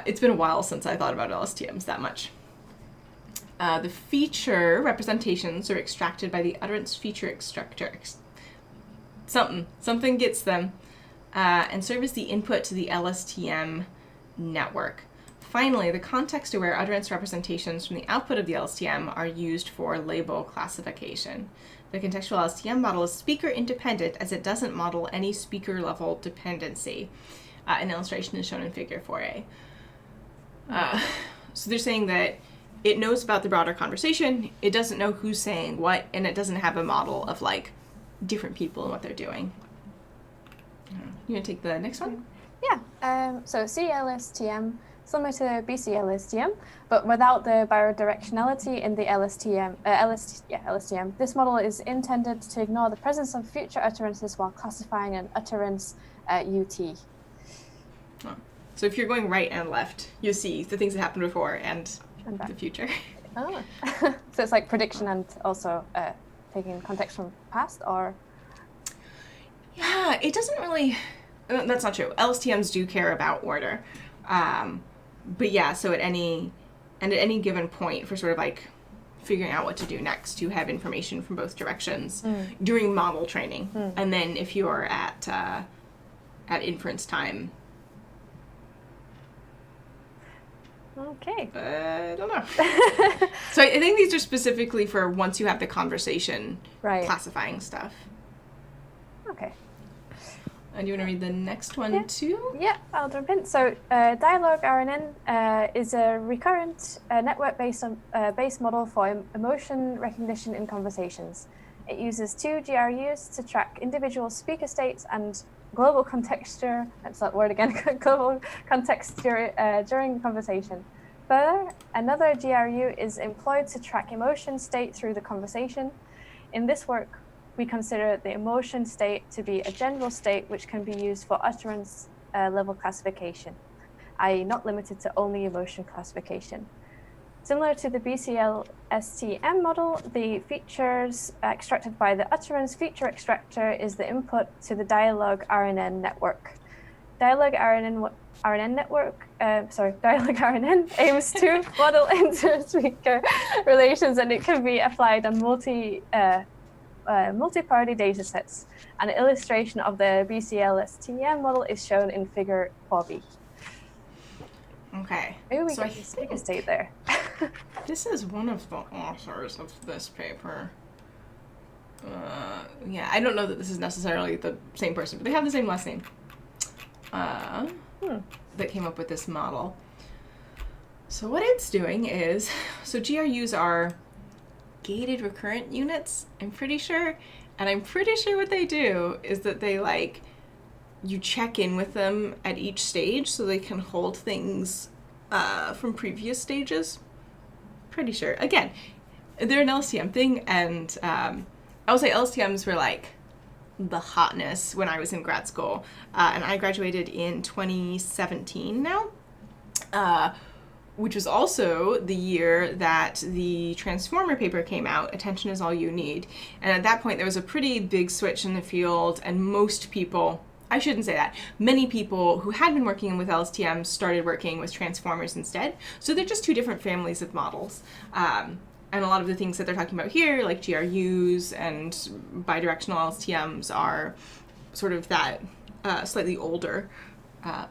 It's been a while since I thought about LSTMs that much. The feature representations are extracted by the utterance feature extractor. Something gets them, and serve as the input to the LSTM network. Finally, the context-aware utterance representations from the output of the LSTM are used for label classification. The contextual LSTM model is speaker-independent as it doesn't model any speaker-level dependency. An illustration is shown in Figure 4a. So they're saying that it knows about the broader conversation, it doesn't know who's saying what, and it doesn't have a model of, like, different people and what they're doing. You want to take the next one? Yeah. So CLSTM, similar to BCLSTM, but without the bidirectionality in the LSTM. This model is intended to ignore the presence of future utterances while classifying an utterance UT. Oh. So if you're going right and left, you'll see the things that happened before and the future. Oh. So it's like prediction and also taking context from past, or? Yeah, it doesn't really... That's not true. LSTMs do care about order. But yeah, so at any given point for sort of like figuring out what to do next, you have information from both directions during model training. And then if you're at inference time... Okay. I don't know. So I think these are specifically for once you have the conversation classifying stuff. Okay. And you want to read the next one too? Yeah, I'll jump in. So Dialogue RNN is a recurrent network-based model for emotion recognition in conversations. It uses 2 GRUs to track individual speaker states and global contexture, that's that word again, global contexture during the conversation. Further, another GRU is employed to track emotion state through the conversation. In this work, we consider the emotion state to be a general state which can be used for utterance level classification, i.e. not limited to only emotion classification. Similar to the BCL-STM model, the features extracted by the utterance feature extractor is the input to the Dialogue RNN network. Dialogue RNN aims to model inter-speaker relations, and it can be applied on multi-party datasets. An illustration of the BCL-STM model is shown in Figure 4b. Okay. Maybe we get the speaker state there. This is one of the authors of this paper. Yeah, I don't know that this is necessarily the same person, but they have the same last name. That came up with this model. So what it's doing is, so GRUs are gated recurrent units, I'm pretty sure. And I'm pretty sure what they do is that they you check in with them at each stage so they can hold things from previous stages. Pretty sure. Again, they're an LSTM thing, and I will say LSTMs were the hotness when I was in grad school, and I graduated in 2017 now, which was also the year that the Transformer paper came out, Attention is All You Need. And at that point, there was a pretty big switch in the field, and most people, I shouldn't say that, many people who had been working with LSTMs started working with Transformers instead. So they're just 2 different families of models. And a lot of the things that they're talking about here, like GRUs and bidirectional LSTMs, are sort of that slightly older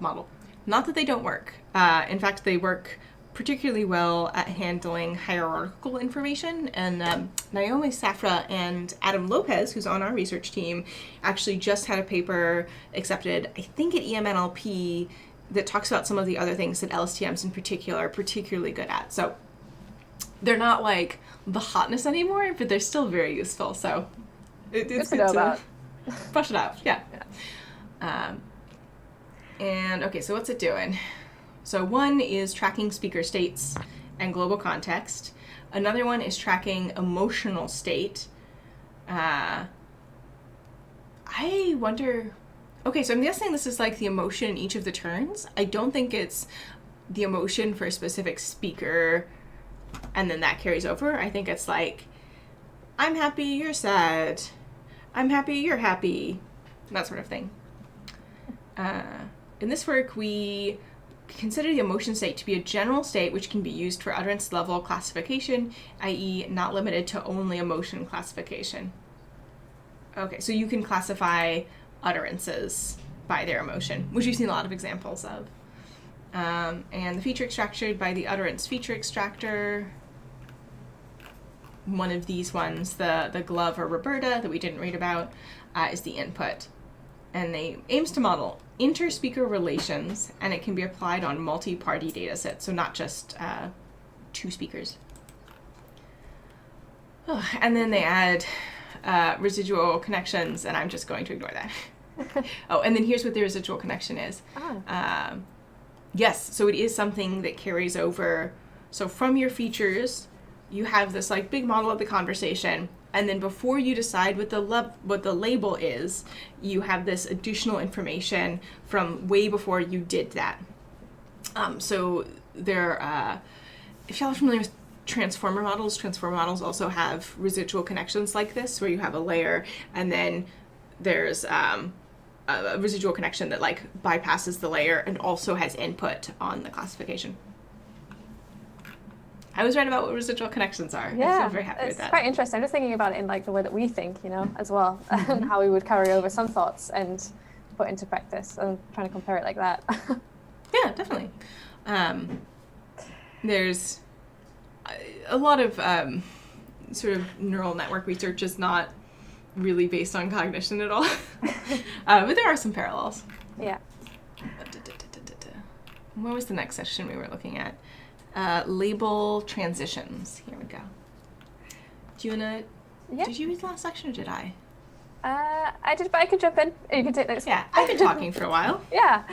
model. Not that they don't work. In fact, they work particularly well at handling hierarchical information. And Naomi Safra and Adam Lopez, who's on our research team, actually just had a paper accepted, I think at EMNLP, that talks about some of the other things that LSTMs in particular are particularly good at. So they're not the hotness anymore, but they're still very useful. So it's good to know about. Brush it out. Yeah. And okay, so what's it doing? So one is tracking speaker states and global context. Another one is tracking emotional state. I wonder... Okay, so I'm guessing this is the emotion in each of the turns. I don't think it's the emotion for a specific speaker and then that carries over. I think it's I'm happy, you're sad. I'm happy, you're happy. That sort of thing. In this work, we consider the emotion state to be a general state which can be used for utterance level classification, i.e. not limited to only emotion classification. Okay, so you can classify utterances by their emotion, which we've seen a lot of examples of. And the feature extracted by the utterance feature extractor, one of these ones, the glove or Roberta that we didn't read about, is the input. And they aims to model inter-speaker relations, and it can be applied on multi-party data sets, so not just two speakers. Oh, and then they add residual connections, and I'm just going to ignore that. Oh, and then here's what the residual connection is. Yes, so it is something that carries over. So from your features, you have this like big model of the conversation, and then before you decide what the label is, you have this additional information from way before you did that. So there, if y'all are familiar with transformer models also have residual connections like this, where you have a layer, and then there's a residual connection that like bypasses the layer and also has input on the classification. I was right about what residual connections are. Yeah, I feel very happy with that. It's quite interesting. I'm just thinking about it in like the way that we think, as well, and how we would carry over some thoughts and put into practice. I'm trying to compare it like that. Yeah, definitely. There's a lot of sort of neural network research is not really based on cognition at all, but there are some parallels. Yeah. What was the next session we were looking at? Label transitions. Here we go. Do you wanna? Yeah. Did you read the last section or did I? I did, but I can jump in. You can take this. Yeah, I've been talking for a while. Yeah.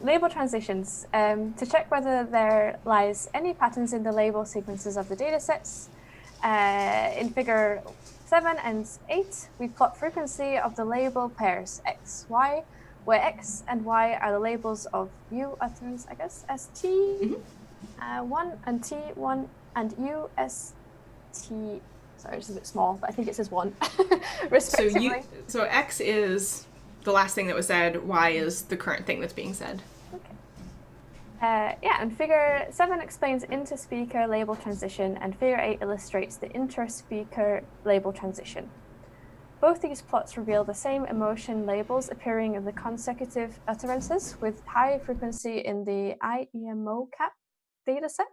Label transitions. To check whether there lies any patterns in the label sequences of the data sets. In figure 7 and 8, we plot frequency of the label pairs X, Y, where X and Y are the labels of U utterance, I guess, as T1 and T1 and U as T. Sorry, it's a bit small, but I think it says 1, respectively. So X is the last thing that was said, Y is the current thing that's being said. Okay. And figure 7 explains inter-speaker label transition, and figure 8 illustrates the inter-speaker label transition. Both these plots reveal the same emotion labels appearing in the consecutive utterances with high frequency in the IEMO cap dataset.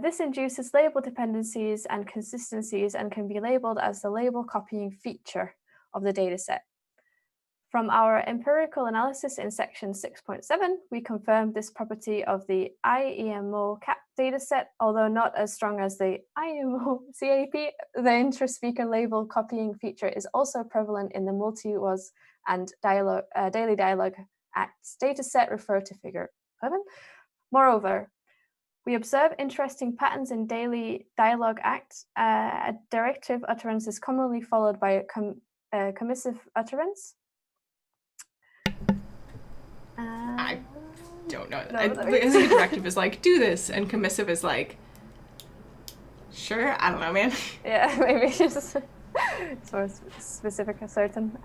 This induces label dependencies and consistencies and can be labeled as the label copying feature of the dataset. From our empirical analysis in section 6.7, we confirmed this property of the IEMO cap dataset, although not as strong as the IEMO CAP. The inter-speaker label copying feature is also prevalent in the multi-was and daily dialogue acts dataset referred to figure 7. Moreover, we observe interesting patterns in daily dialogue acts. A directive utterance is commonly followed by a commissive utterance. I don't know. I think directive is like, do this, and commissive is like, sure, I don't know, man. Yeah, maybe just sort of specific or certain. Do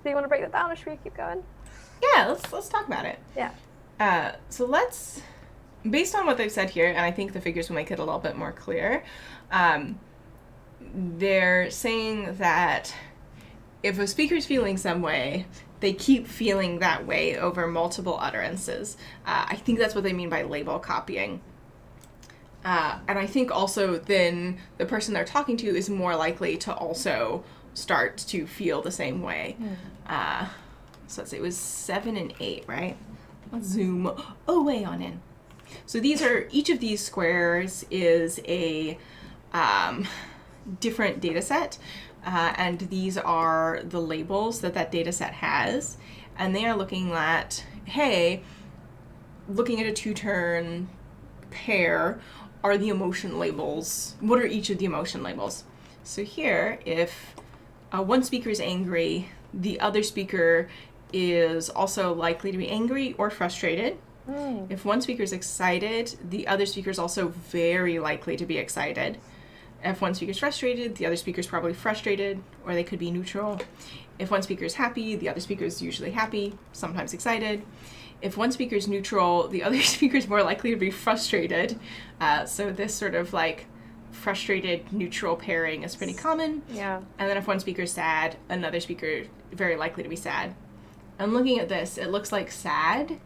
you want to break that down, or should we keep going? Yeah, let's talk about it. Yeah. So let's, based on what they've said here, and I think the figures will make it a little bit more clear, they're saying that if a speaker's feeling some way, they keep feeling that way over multiple utterances. I think that's what they mean by label copying. And I think also then the person they're talking to is more likely to also start to feel the same way. So let's say it was 7 and 8, right? Let's zoom way on in. So each of these squares is a different data set. And these are the labels that data set has. And they are looking at, hey, looking at a two-turn pair, are the emotion labels, what are each of the emotion labels? So here, if one speaker is angry, the other speaker is also likely to be angry or frustrated. If one speaker is excited, the other speaker is also very likely to be excited. If one speaker's frustrated, the other speaker's probably frustrated, or they could be neutral. If one speaker's happy, the other speaker's usually happy, sometimes excited. If one speaker's neutral, the other speaker's more likely to be frustrated. So this sort of like frustrated neutral pairing is pretty common. Yeah. And then if one speaker's sad, another speaker very likely to be sad. And looking at this, it looks like sad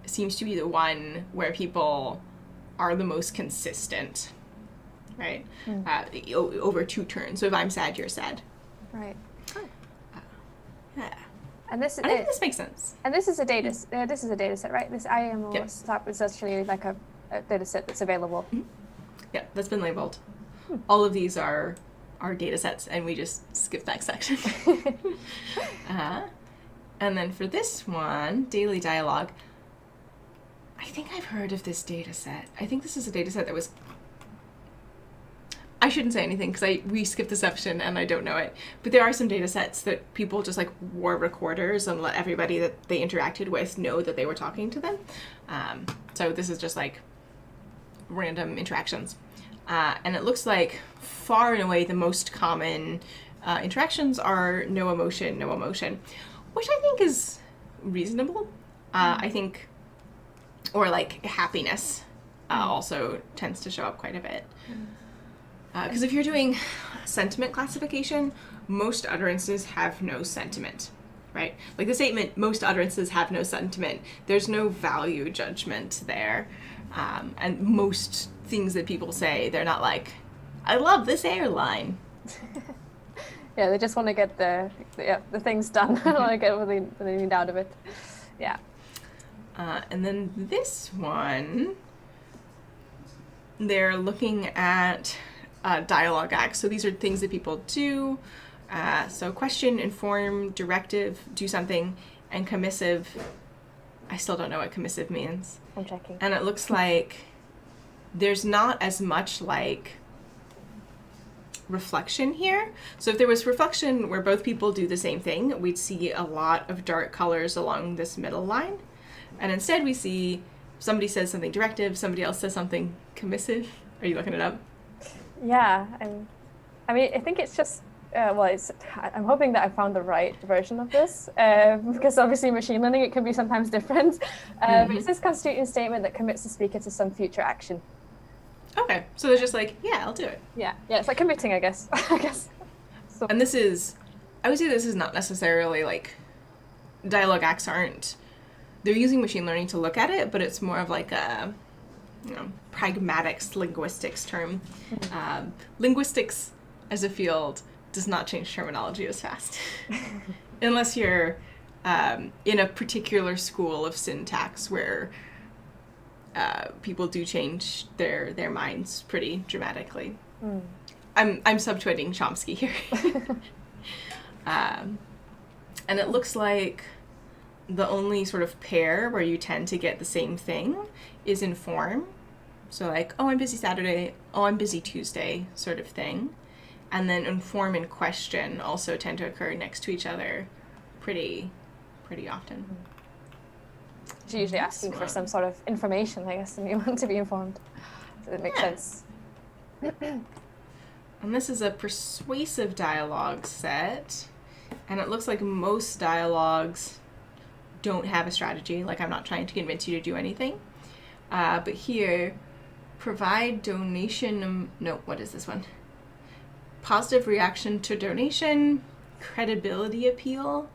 seems to be the one where people are the most consistent, right? Over 2 turns. So if I'm sad, you're sad. Right. Yeah. And this I think this makes sense. And this is a data set, right? This IMO stop is actually like a data set that's available. Mm-hmm. Yeah, that's been labeled. All of these are data sets, and we just skip that section. And then for this one, daily dialogue, I think I've heard of this data set. I think this is a data set that was... I shouldn't say anything because we skipped the section and I don't know it. But there are some data sets that people just like wore recorders and let everybody that they interacted with know that they were talking to them. So this is just like random interactions. And it looks like far and away the most common interactions are no emotion, which I think is reasonable. I think, or like happiness also tends to show up quite a bit. Because if you're doing sentiment classification, most utterances have no sentiment, right? Like the statement, most utterances have no sentiment. There's no value judgment there. And most things that people say, they're not like, I love this airline. Yeah, they just want to get the things done. They want to get what they need out of it. Yeah. And then this one, they're looking at dialogue acts. So these are things that people do. So question, inform, directive, do something, and commissive. I still don't know what commissive means. I'm checking. And it looks like there's not as much like reflection here. So if there was reflection where both people do the same thing, we'd see a lot of dark colors along this middle line. And instead we see somebody says something directive, somebody else says something commissive. Are you looking it up? Yeah, I mean, I think it's just, I'm hoping that I found the right version of this, because obviously machine learning, it can be sometimes different. But it's this constituting statement that commits the speaker to some future action. Okay, so they're just like, yeah, I'll do it. Yeah, it's like committing, I guess. So. And this is, I would say this is not necessarily like, dialogue acts aren't, they're using machine learning to look at it, but it's more of like a, pragmatics linguistics term. Linguistics as a field does not change terminology as fast. Unless you're in a particular school of syntax where people do change their minds pretty dramatically. I'm subtweeting Chomsky here. And it looks like the only sort of pair where you tend to get the same thing is inform. So like, oh, I'm busy Saturday, oh, I'm busy Tuesday, sort of thing. And then inform and question also tend to occur next to each other pretty often. You're usually asking for some sort of information, I guess, and you want to be informed. So that makes sense. And this is a persuasive dialogue set. And it looks like most dialogues don't have a strategy. Like, I'm not trying to convince you to do anything. But here, provide donation, no, what is this one? Positive reaction to donation, credibility appeal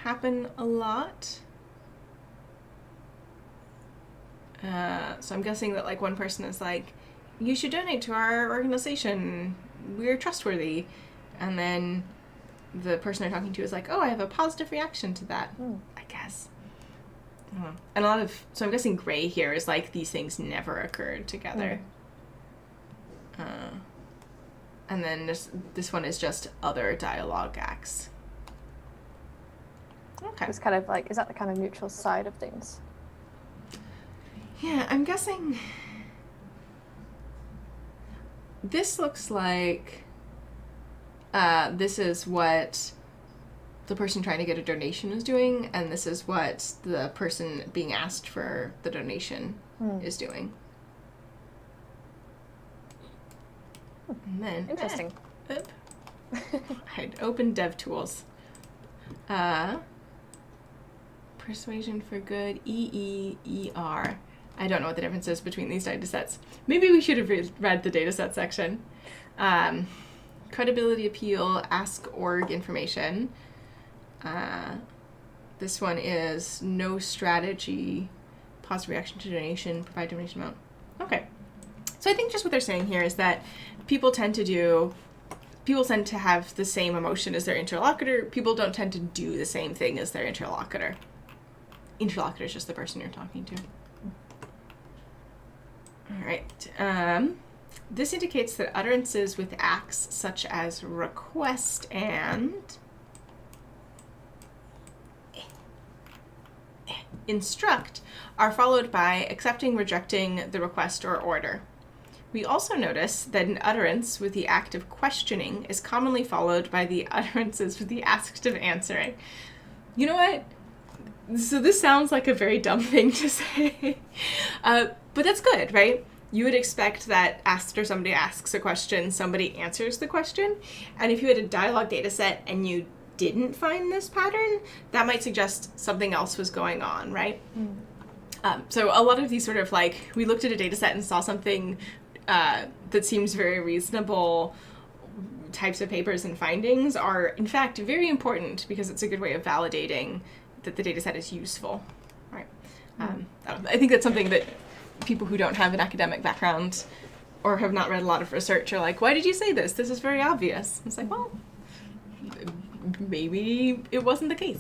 happen a lot. So I'm guessing that like one person is like, you should donate to our organization, we're trustworthy. And then the person they're talking to is like, oh, I have a positive reaction to that, I guess. And a lot of, so I'm guessing gray here is like these things never occurred together. And then this one is just other dialogue acts. Okay. It's kind of like, is that the kind of neutral side of things? Yeah, I'm guessing this looks like this is what the person trying to get a donation is doing, and this is what the person being asked for the donation is doing. And then Interesting. I'd open DevTools. Persuasion for good, EEER. I don't know what the difference is between these data sets. Maybe we should have read the data set section. Credibility appeal, ask org information. This one is no strategy, positive reaction to donation, provide donation amount. Okay. So I think just what they're saying here is that people tend to have the same emotion as their interlocutor. People don't tend to do the same thing as their interlocutor. Interlocutor is just the person you're talking to. All right. This indicates that utterances with acts such as request and instruct are followed by accepting, rejecting the request or order. We also notice that an utterance with the act of questioning is commonly followed by the utterances with the act of answering. You know what? So this sounds like a very dumb thing to say, but that's good, right? You would expect that after somebody asks a question, somebody answers the question. And if you had a dialogue data set and you didn't find this pattern, that might suggest something else was going on, right? So a lot of these sort of like, we looked at a data set and saw something that seems very reasonable types of papers and findings are in fact very important because it's a good way of validating that the data set is useful, right? I think that's something that people who don't have an academic background or have not read a lot of research are like, why did you say this? This is very obvious. It's like, well, maybe it wasn't the case.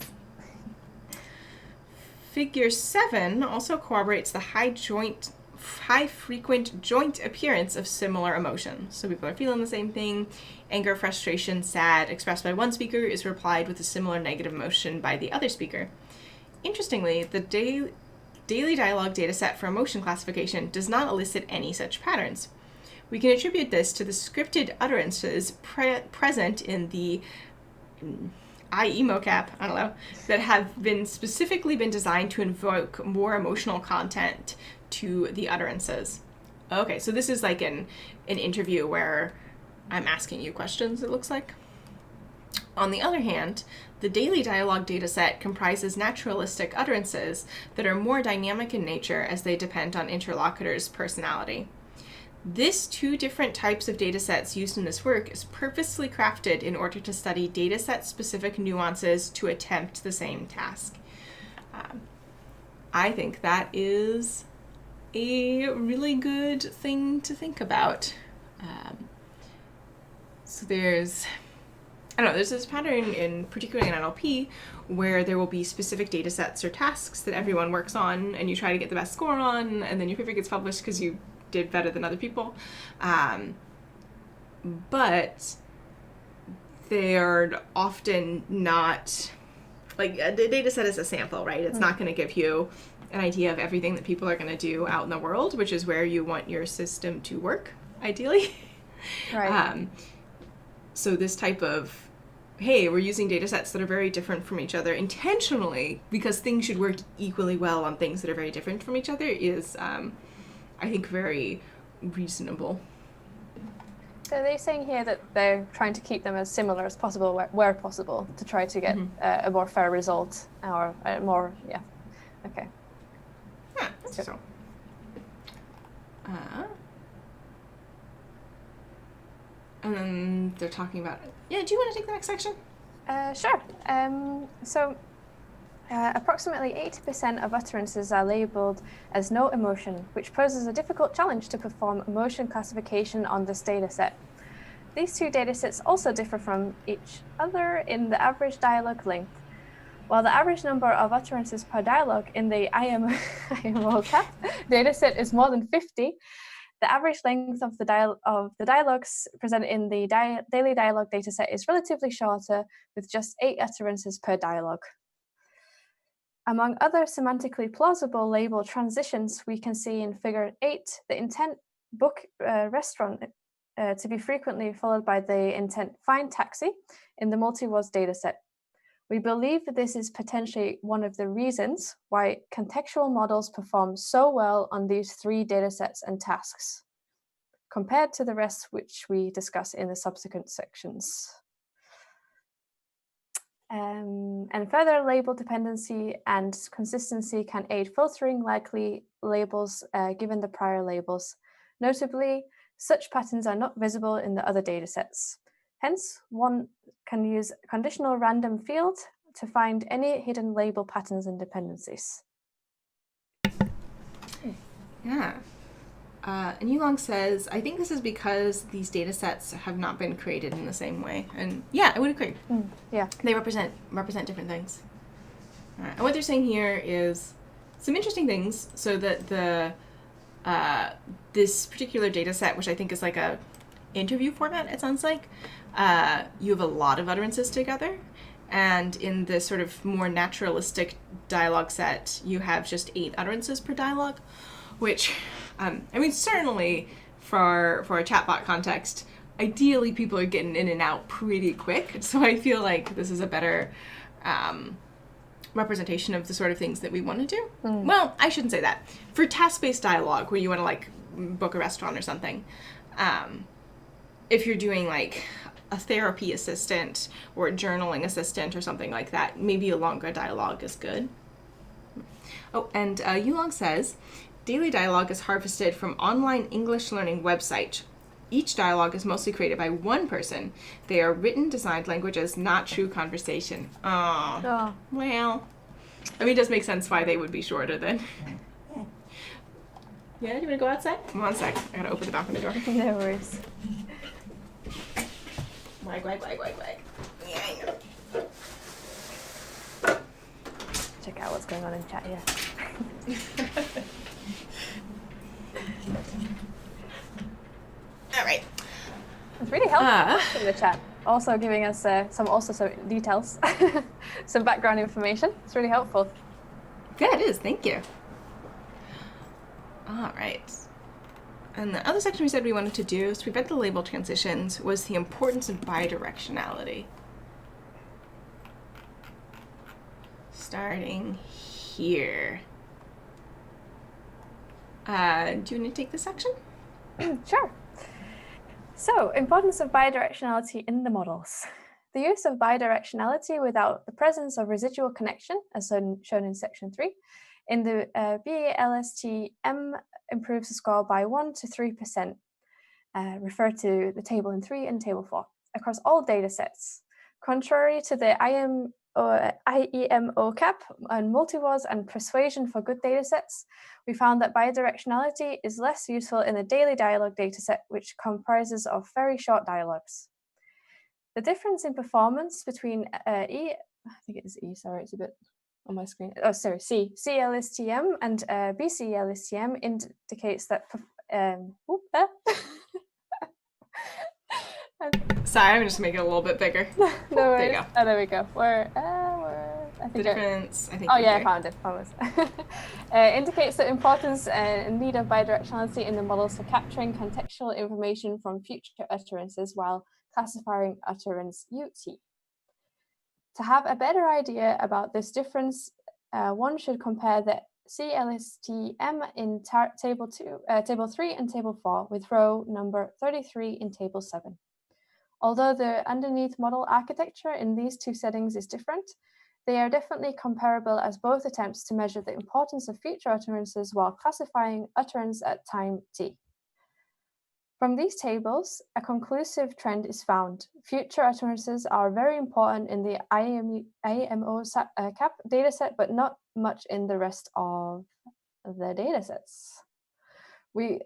Figure 7 also corroborates the high frequent joint appearance of similar emotions. So people are feeling the same thing. Anger, frustration, sad, expressed by one speaker is replied with a similar negative emotion by the other speaker. Interestingly, the daily dialogue data set for emotion classification does not elicit any such patterns. We can attribute this to the scripted utterances present in the mocap, I don't know, that have been specifically been designed to invoke more emotional content to the utterances. Okay, so this is like an interview where I'm asking you questions, it looks like. On the other hand, the daily dialogue dataset comprises naturalistic utterances that are more dynamic in nature as they depend on interlocutors' personality. This two different types of datasets used in this work is purposely crafted in order to study dataset-specific nuances to attempt the same task. I think that is a really good thing to think about. So there's this pattern particularly in NLP where there will be specific data sets or tasks that everyone works on and you try to get the best score on, and then your paper gets published because you did better than other people. But they're often not, like, the data set is a sample, right? It's not going to give you an idea of everything that people are going to do out in the world, which is where you want your system to work, ideally. Right. So this type of, hey, we're using data sets that are very different from each other intentionally because things should work equally well on things that are very different from each other is, I think, very reasonable. So they're saying here that they're trying to keep them as similar as possible where possible to try to get a more fair result or a more, okay. Yeah, so. And then they're talking about it. Yeah, do you want to take the next section? Sure. Approximately 80% of utterances are labeled as no emotion, which poses a difficult challenge to perform emotion classification on this dataset. These two datasets also differ from each other in the average dialogue length. While the average number of utterances per dialogue in the IMOCAP dataset is more than 50, the average length of the dialogues presented in the daily dialogue dataset is relatively shorter, with just 8 utterances per dialogue. Among other semantically plausible label transitions, we can see in Figure 8 the intent book restaurant to be frequently followed by the intent find taxi in the multi-words dataset. We believe that this is potentially one of the reasons why contextual models perform so well on these 3 datasets and tasks. compared to the rest, which we discuss in the subsequent sections. And further label dependency and consistency can aid filtering likely labels given the prior labels. Notably, such patterns are not visible in the other datasets. Hence, one can use conditional random field to find any hidden label patterns and dependencies. Yeah. And Yulong says, I think this is because these data sets have not been created in the same way. And yeah, I would agree. Yeah. They represent different things. And what they're saying here is some interesting things, so that the this particular data set, which I think is like a interview format, it sounds like, you have a lot of utterances together. And in the sort of more naturalistic dialogue set, you have just 8 utterances per dialogue, which, I mean, certainly for a chatbot context, ideally people are getting in and out pretty quick. So I feel like this is a better representation of the sort of things that we want to do. Well, I shouldn't say that. For task-based dialogue, where you want to like book a restaurant or something, if you're doing like a therapy assistant or a journaling assistant or something like that, maybe a longer dialogue is good. Oh, and Yulong says, daily dialogue is harvested from online English learning website. Each dialogue is mostly created by one person. They are written, designed languages, not true conversation. Oh. Well, I mean, it does make sense why they would be shorter then. Yeah, do you want to go outside? One sec. I gotta open the balcony door. No worries. Wag, wag, wag, wag, wag. Yeah, I know. Check out what's going on in chat here. All right. It's really helpful in the chat. Also giving us some details, some background information. It's really helpful. Yeah, it is. Thank you. All right. And the other section we said we wanted to do, so we read the label transitions, was the importance of bidirectionality. Starting here. Do you want to take this section? Sure. So, importance of bidirectionality in the models. The use of bidirectionality without the presence of residual connection, as shown in section 3, in the BALSTM improves the score by 1 to 3%. Refer to the table in 3 and table 4 across all data sets. Contrary to the IEMO cap on multi-was and persuasion for good data sets, we found that bidirectionality is less useful in the daily dialogue dataset, which comprises of very short dialogues. The difference in performance between it's a bit on my screen. CLSTM and BCLSTM indicates that. Sorry, I'm just making it a little bit bigger. No worries. There you go. Oh, there we go. I think the difference. I think. Oh yeah, I found it. Indicates the importance and need of bidirectionality in the models for capturing contextual information from future utterances while classifying utterance UT. To have a better idea about this difference, one should compare the CLSTM in table 3 and table 4 with row number 33 in table 7. Although the underneath model architecture in these two settings is different, they are definitely comparable as both attempts to measure the importance of future utterances while classifying utterance at time t. From these tables, a conclusive trend is found. Future utterances are very important in the IEMO cap dataset, but not much in the rest of the datasets. We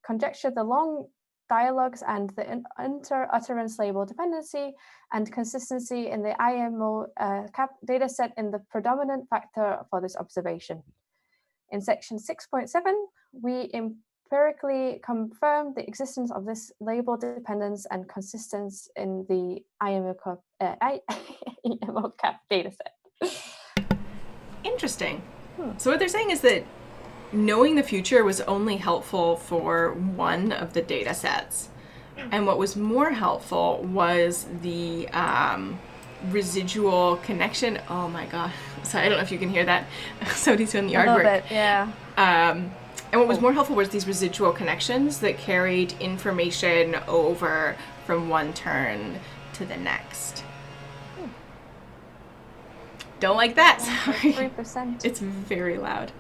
conjecture the long dialogues and the inter-utterance label dependency and consistency in the IEMO cap dataset in the predominant factor for this observation. In section 6.7, we empirically confirm the existence of this label dependence and consistency in the IEMO cap dataset. Interesting. So what they're saying is that knowing the future was only helpful for one of the data sets. And what was more helpful was the residual connection. Oh my God. So I don't know if you can hear that. Somebody's doing the yard work. A little bit, yeah. And what was more helpful was these residual connections that carried information over from one turn to the next. Don't like that. Sorry. 3%. It's very loud.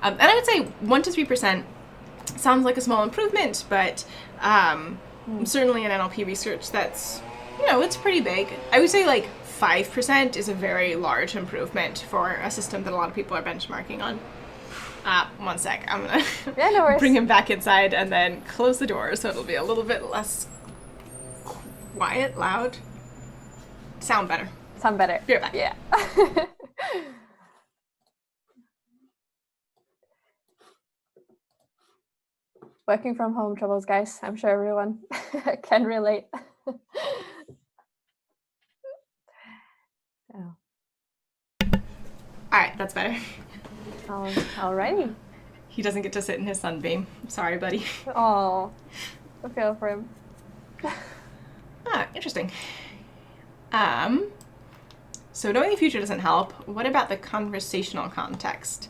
And I would say 1 to 3% sounds like a small improvement, but certainly in NLP research, that's, it's pretty big. I would say like 5% is a very large improvement for a system that a lot of people are benchmarking on. 1 sec. I'm going to bring him back inside and then close the door so it'll be a little bit less quiet, loud. Sound better. Be right back. Yeah. Working from home troubles, guys. I'm sure everyone can relate. All right, that's better. Alrighty. He doesn't get to sit in his sunbeam. Sorry, buddy. Oh, I feel for him. Interesting. So knowing the future doesn't help. What about the conversational context?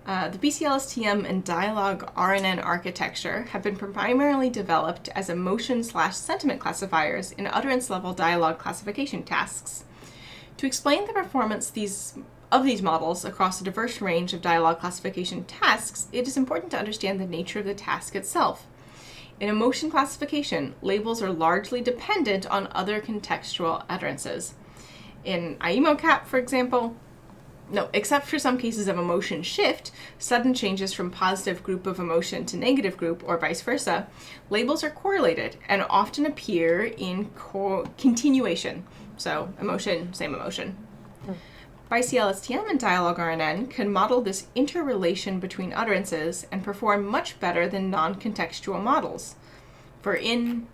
The BCLSTM and dialogue RNN architecture have been primarily developed as emotion/sentiment classifiers in utterance-level dialogue classification tasks. To explain the performance of these models across a diverse range of dialogue classification tasks, it is important to understand the nature of the task itself. In emotion classification, labels are largely dependent on other contextual utterances. In IEMOCAP, for example, except for some cases of emotion shift, sudden changes from positive group of emotion to negative group or vice versa, labels are correlated and often appear in continuation. So emotion, same emotion. BiCLSTM and Dialogue RNN can model this interrelation between utterances and perform much better than non-contextual models. For intent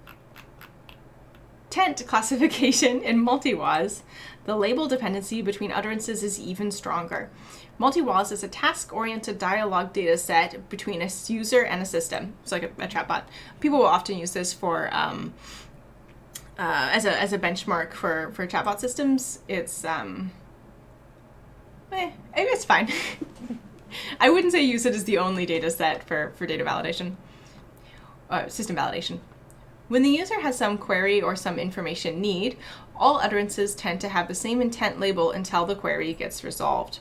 classification in multi-WAS, the label dependency between utterances is even stronger. Multi-WAS is a task-oriented dialogue data set between a user and a system. It's like a chatbot. People will often use this for as a benchmark for chatbot systems. It's it's fine. I wouldn't say use it as the only data set for data validation, system validation. When the user has some query or some information need, all utterances tend to have the same intent label until the query gets resolved.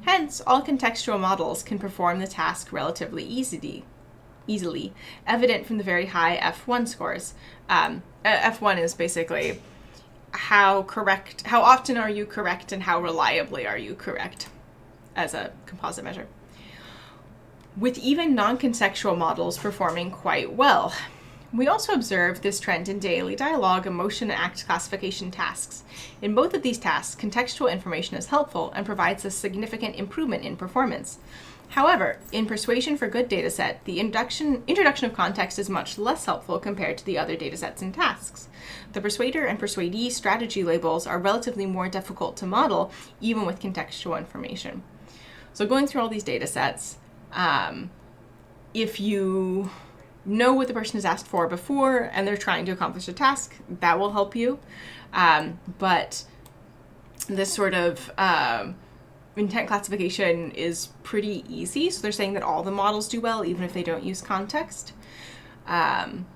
Hence, all contextual models can perform the task relatively easily, evident from the very high F1 scores. F1 is basically how often are you correct and how reliably are you correct as a composite measure. With even non-contextual models performing quite well. We also observe this trend in daily dialogue, emotion, and act classification tasks. In both of these tasks, contextual information is helpful and provides a significant improvement in performance. However, in Persuasion for Good dataset, the introduction of context is much less helpful compared to the other datasets and tasks. The persuader and persuadee strategy labels are relatively more difficult to model, even with contextual information. So going through all these datasets, if you know what the person has asked for before and they're trying to accomplish a task, that will help you. But this sort of intent classification is pretty easy. So they're saying that all the models do well, even if they don't use context. And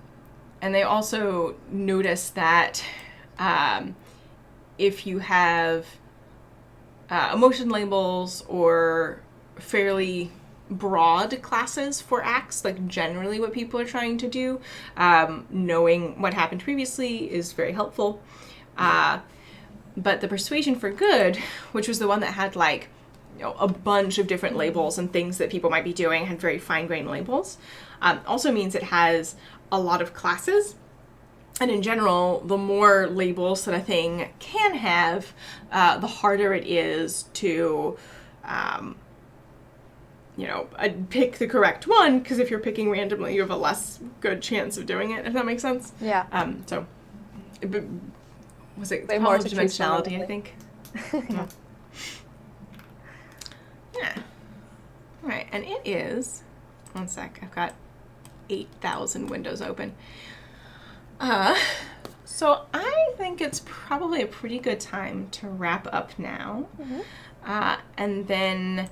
they also notice that if you have emotion labels or fairly broad classes for acts, like generally what people are trying to do, knowing what happened previously is very helpful. But the Persuasion for Good, which was the one that had like a bunch of different labels and things that people might be doing, had very fine-grained labels, also means it has a lot of classes. And in general, the more labels that a thing can have, the harder it is to pick the correct one, because if you're picking randomly, you have a less good chance of doing it, if that makes sense. Yeah. So, was it Way more more dimensionality, I think? Yeah. Yeah. All right, and it is, 1 sec, I've got 8,000 windows open. So I think it's probably a pretty good time to wrap up now. Mm-hmm. And then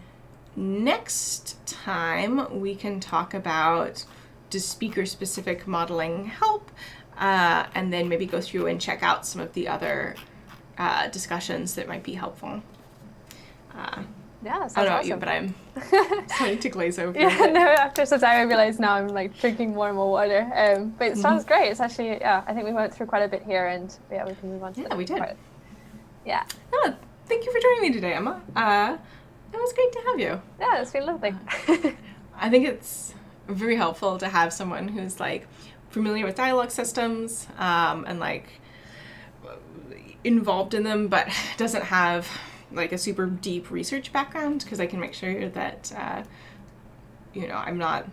next time we can talk about, does speaker-specific modeling help? And then maybe go through and check out some of the other discussions that might be helpful. Yeah, sounds I don't know about awesome. you, but I'm starting to glaze over. Yeah, no, after some time I realised now I'm like drinking more and more water. But it sounds great. It's actually, yeah, I think we went through quite a bit here, and yeah, we can move on to Yeah, we did. part. Yeah. Oh, thank you for joining me today, Emma. It was great to have you. Yeah, it's been lovely. I think it's very helpful to have someone who's like familiar with dialogue systems and like involved in them, but doesn't have like a super deep research background, because I can make sure that I'm not,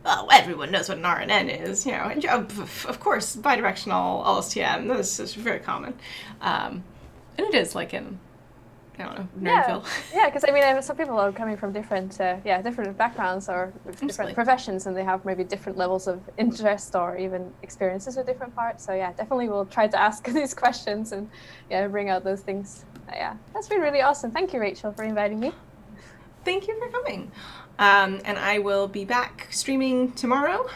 oh, everyone knows what an RNN is, and, of course bidirectional LSTM, this is very common, and it is like in, I don't know, Nerdville. Yeah, because I mean, some people are coming from different backgrounds or different professions, and they have maybe different levels of interest or even experiences with different parts. So yeah, definitely we'll try to ask these questions and bring out those things. Yeah, that's been really awesome. Thank you, Rachel, for inviting me. Thank you for coming. And I will be back streaming tomorrow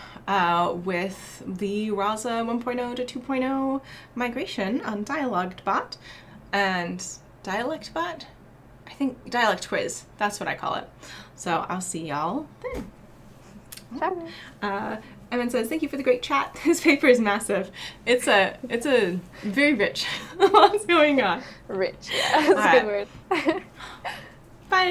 with the Rasa 1.0 to 2.0 migration on DialectBot. And DialectBot? I think Dialect Quiz. That's what I call it. So I'll see y'all then. Sure. Evan says, thank you for the great chat. This paper is massive. It's a very rich. Lots going on. Rich, yeah, that's a good word.